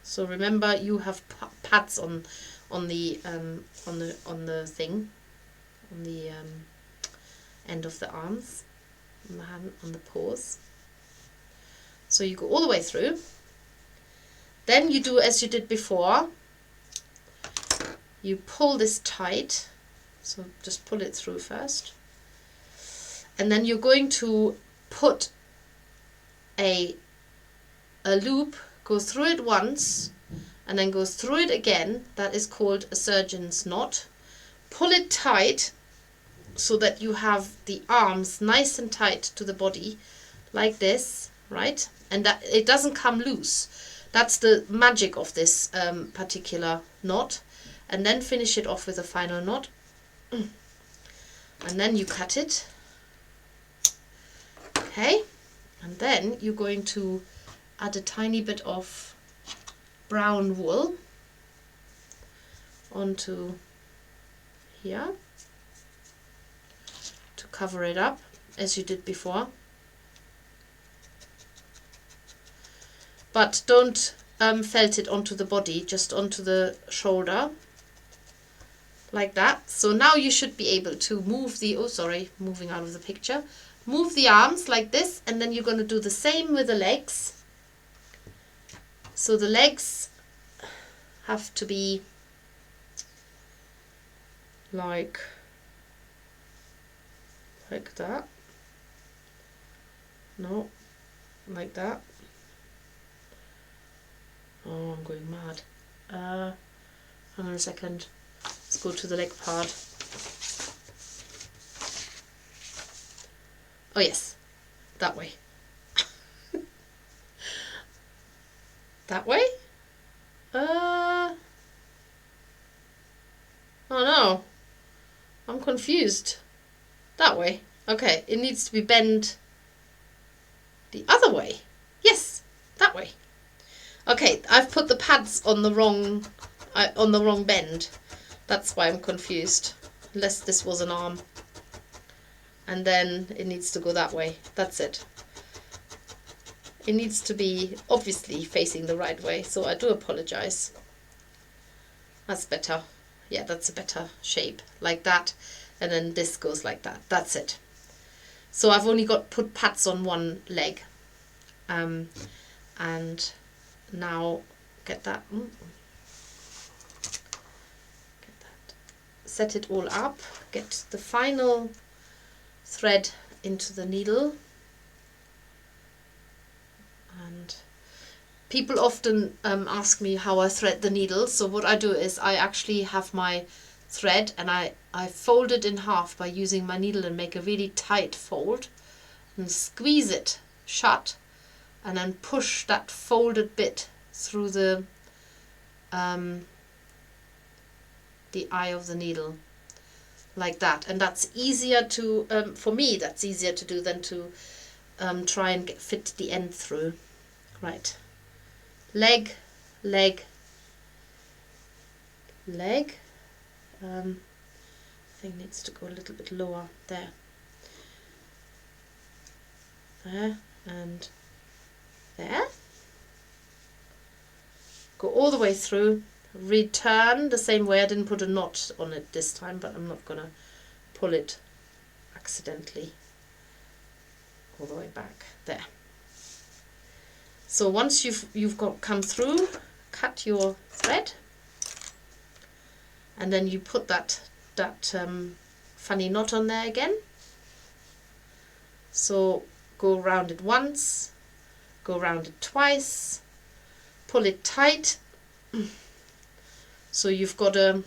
So remember, you have pads on the thing, on the end of the arms, on the hand, on the paws. So you go all the way through. Then you do as you did before. You pull this tight. So just pull it through first. And then you're going to put a loop, go through it once, and then goes through it again. That is called a surgeon's knot. Pull it tight so that you have the arms nice and tight to the body, like this, right? And that it doesn't come loose. That's the magic of this particular knot. And then finish it off with a final knot. And then you cut it. Okay, and then you're going to add a tiny bit of brown wool onto here to cover it up as you did before. But don't felt it onto the body, just onto the shoulder, like that. So now you should be able to move the, oh sorry, moving out of the picture. Move the arms like this, and then you're going to do the same with the legs. So the legs have to be like that. No, like that. Oh, I'm going mad. Hang on a second. Let's go to the leg part. Oh yes, that way. That way? Oh no, I'm confused. That way. Okay, it needs to be bent the other way. Yes, that way. Okay, I've put the pads on the wrong bend. That's why I'm confused. Unless this was an arm. And then it needs to go that way. That's it. It needs to be obviously facing the right way, so I do apologize. That's better. Yeah, that's a better shape, like that. And then this goes like that. That's it. So I've only got put pads on one leg. And now get that. Get that. Set it all up. Get the final thread into the needle. And people often ask me how I thread the needle. So what I do is I actually have my thread and I fold it in half by using my needle and make a really tight fold and squeeze it shut, and then push that folded bit through the eye of the needle, like that. And that's easier to, for me, that's easier to do than to try and fit the end through. Right. Leg, leg, leg. Thing needs to go a little bit lower. There. There and there. Go all the way through. Return the same way. I didn't put a knot on it this time, but I'm not going to pull it accidentally all the way back. There. So once you've come through, cut your thread, and then you put that funny knot on there again. So go around it once, go around it twice, pull it tight. So you've got to,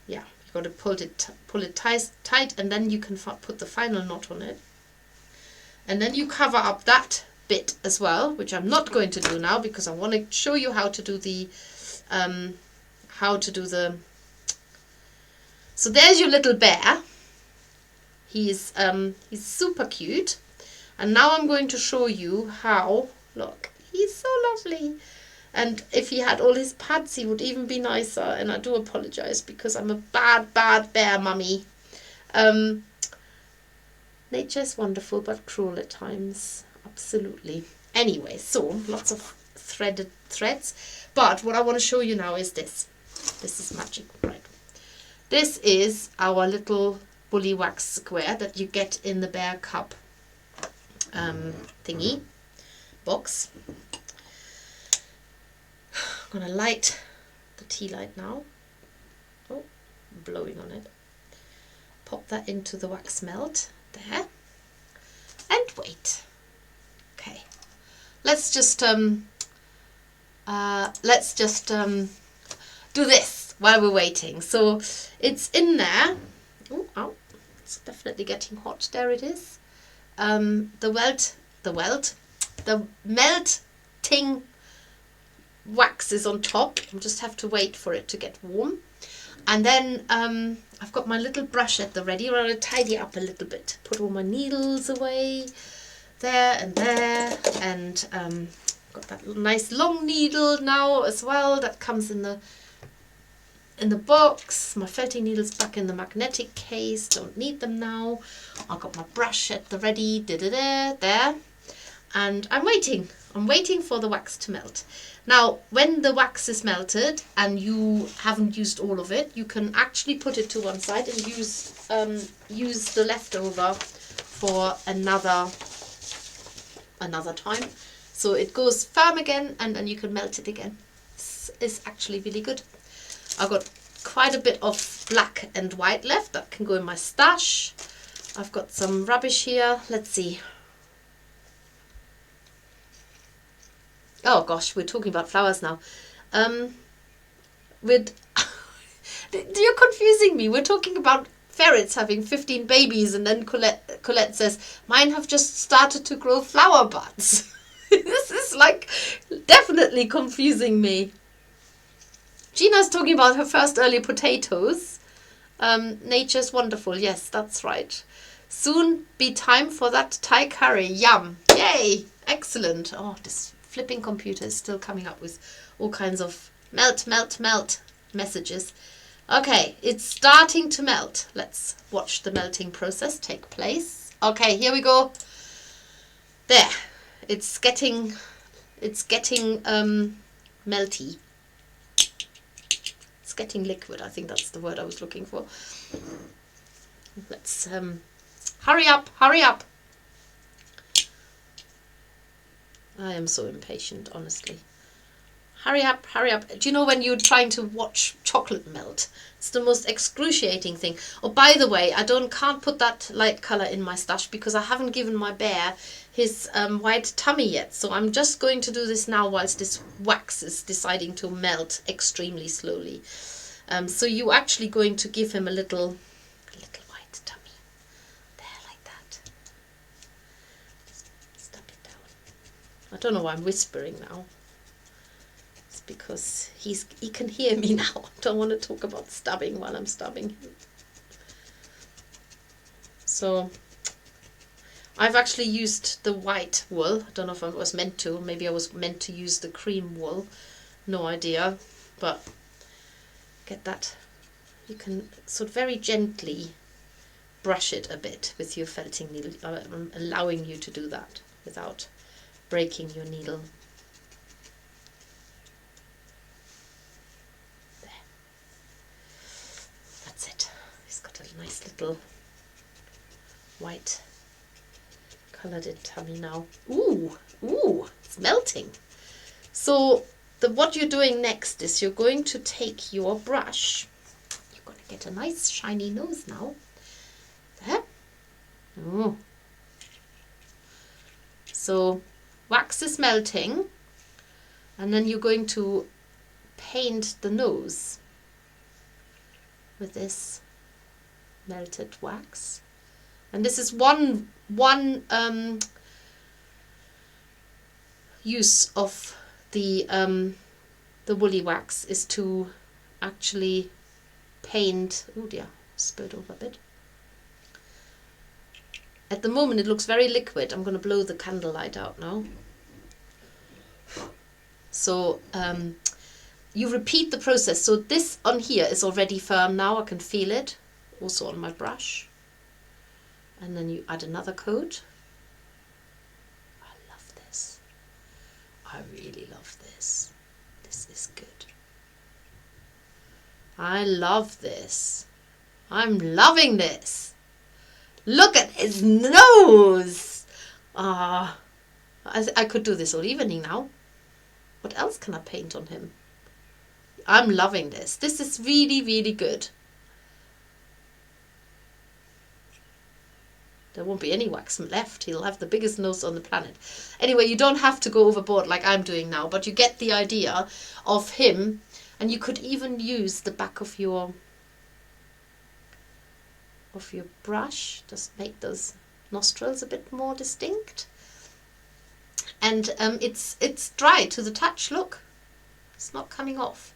yeah, you've got to pull it tight, and then you can put the final knot on it. And then you cover up that bit as well, which I'm not going to do now because I want to show you how to do the so there's your little bear. He's super cute, and now I'm going to show you how. Look, he's so lovely, and if he had all his pads he would even be nicer, and I do apologize because I'm a bad bear mummy. Nature is wonderful but cruel at times, absolutely. Anyway, so lots of threaded threads, but what I want to show you now is this. This is magic, right? This is our little woolly wax square that you get in the Bear Cub thingy box. I'm gonna light the tea light now. Oh, blowing on it. Pop that into the wax melt there, and wait. Okay, let's just do this while we're waiting. So it's in there. Oh, it's definitely getting hot. There it is. The melting wax is on top. I just have to wait for it to get warm. And then I've got my little brush at the ready. I'm going to tidy up a little bit. Put all my needles away there, and got that nice long needle now as well that comes in the box. My felting needles back in the magnetic case. Don't need them now. I've got my brush at the ready. There. And I'm waiting. I'm waiting for the wax to melt. Now, when the wax is melted and you haven't used all of it, you can actually put it to one side and use the leftover for another time. So it goes firm again, and then you can melt it again. This is actually really good. I've got quite a bit of black and white left that can go in my stash. I've got some rubbish here. Let's see. Oh gosh, we're talking about flowers now. You're confusing me. We're talking about ferrets having 15 babies, and then Colette says, mine have just started to grow flower buds. This is like definitely confusing me. Gina's talking about her first early potatoes. Nature's wonderful. Yes, that's right. Soon be time for that Thai curry. Yum. Yay. Excellent. Oh, this flipping computer is still coming up with all kinds of melt messages. Okay, it's starting to melt. Let's watch the melting process take place. Okay, here we go. There. It's getting melty. It's getting liquid. I think that's the word I was looking for. Let's hurry up. I am so impatient, honestly. Hurry up. Do you know when you're trying to watch chocolate melt? It's the most excruciating thing. Oh, by the way, I can't put that light colour in my stash because I haven't given my bear his white tummy yet. So I'm just going to do this now whilst this wax is deciding to melt extremely slowly. So you're actually going to give him a little white tummy. There, like that. Step it down. I don't know why I'm whispering now. It's because he can hear me now. I don't want to talk about stabbing while I'm stabbing him. So I've actually used the white wool. I don't know if I was meant to. Maybe I was meant to use the cream wool. No idea. But get that. You can sort of very gently brush it a bit with your felting needle. I'm allowing you to do that without breaking your needle. There. That's it. It's got a nice little white colour did tell me now. Ooh, ooh, it's melting. So what you're doing next is you're going to take your brush. You're going to get a nice shiny nose now. There. Oh. So wax is melting, and then you're going to paint the nose with this melted wax. And this is one use of the woolly wax, is to actually paint. Oh dear, spilled over a bit. At the moment it looks very liquid. I'm going to blow the candlelight out now. So you repeat the process. So this on here is already firm now. I can feel it also on my brush. And then you add another coat. I love this. I really love this. This is good. I love this. I'm loving this. Look at his nose. Ah, I could do this all evening now. What else can I paint on him? I'm loving this. This is really, really good. There won't be any wax left. He'll have the biggest nose on the planet. Anyway, you don't have to go overboard like I'm doing now, but you get the idea of him. And you could even use the back of your brush. Just make those nostrils a bit more distinct. And it's dry to the touch. Look, it's not coming off.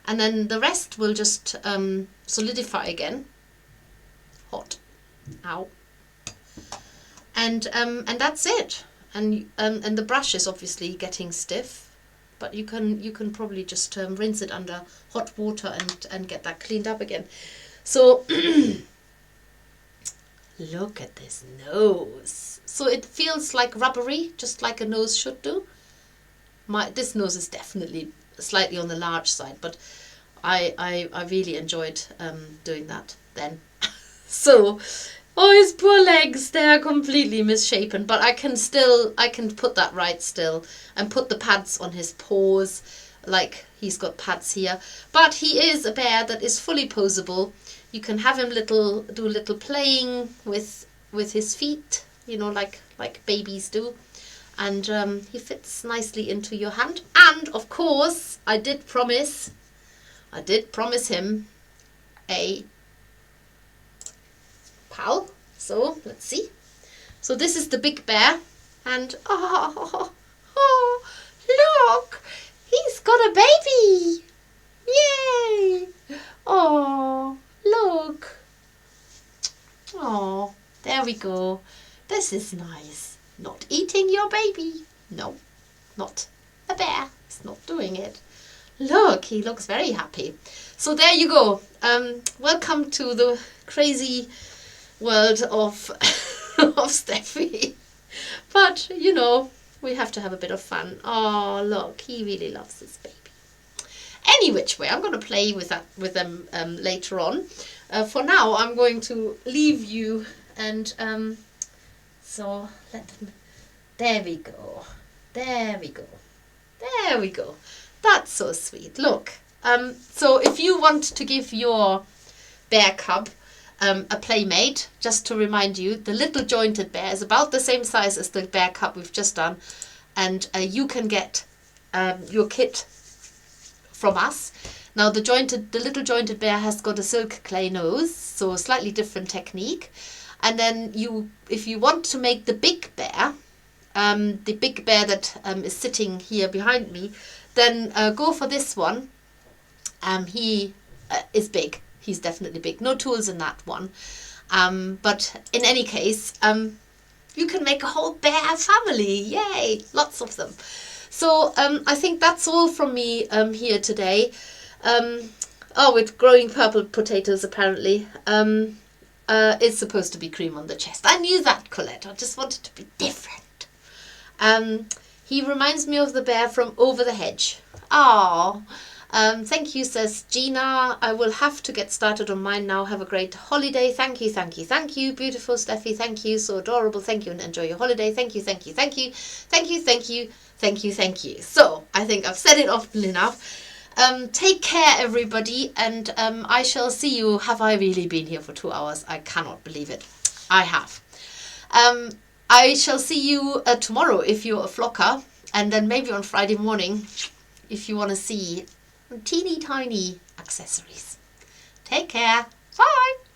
And then the rest will just solidify again. Hot. Ow. And that's it. And the brush is obviously getting stiff, but you can probably just rinse it under hot water and get that cleaned up again. So look at this nose. So it feels like rubbery, just like a nose should do. This nose is definitely slightly on the large side, but I really enjoyed doing that then. So, oh, his poor legs, they are completely misshapen, but I can put that right still and put the pads on his paws, like he's got pads here. But he is a bear that is fully poseable. You can have him do a little playing with his feet, you know, like babies do. And he fits nicely into your hand. And of course, I did promise him a pal. So let's see. So this is the big bear, and oh, look, he's got a baby. Yay! Oh, look. Oh, there we go. This is nice. Not eating your baby. No, not a bear. It's not doing it. Look, he looks very happy. So there you go. Welcome to the crazy world of of Steffi. But you know, we have to have a bit of fun. Oh, look, he really loves this baby. Any which way, I'm going to play with them later on. For now, I'm going to leave you, and so let them. There we go. There we go. There we go. That's so sweet. Look. So if you want to give your bear cub a playmate, just to remind you, the little jointed bear is about the same size as the bear cub we've just done, and you can get your kit from us. Now the little jointed bear has got a silk clay nose, so a slightly different technique. And then if you want to make the big bear that is sitting here behind me, then go for this one. He is big. He's definitely big. No tools in that one. But in any case, you can make a whole bear family. Yay! Lots of them. So I think that's all from me here today. With growing purple potatoes apparently. It's supposed to be cream on the chest. I knew that, Colette. I just wanted to be different. He reminds me of the bear from Over the Hedge. Oh, Thank you, says Gina. I will have to get started on mine now. Have a great holiday. Thank you, thank you, thank you. Beautiful Steffi, thank you. So adorable. Thank you and enjoy your holiday. Thank you, thank you, thank you. Thank you, thank you, thank you, thank you. So I think I've said it often enough. Take care, everybody, and I shall see you. Have I really been here for 2 hours? I cannot believe it. I have. I shall see you tomorrow if you're a flocker, and then maybe on Friday morning if you want to see teeny tiny accessories. Take care. Bye.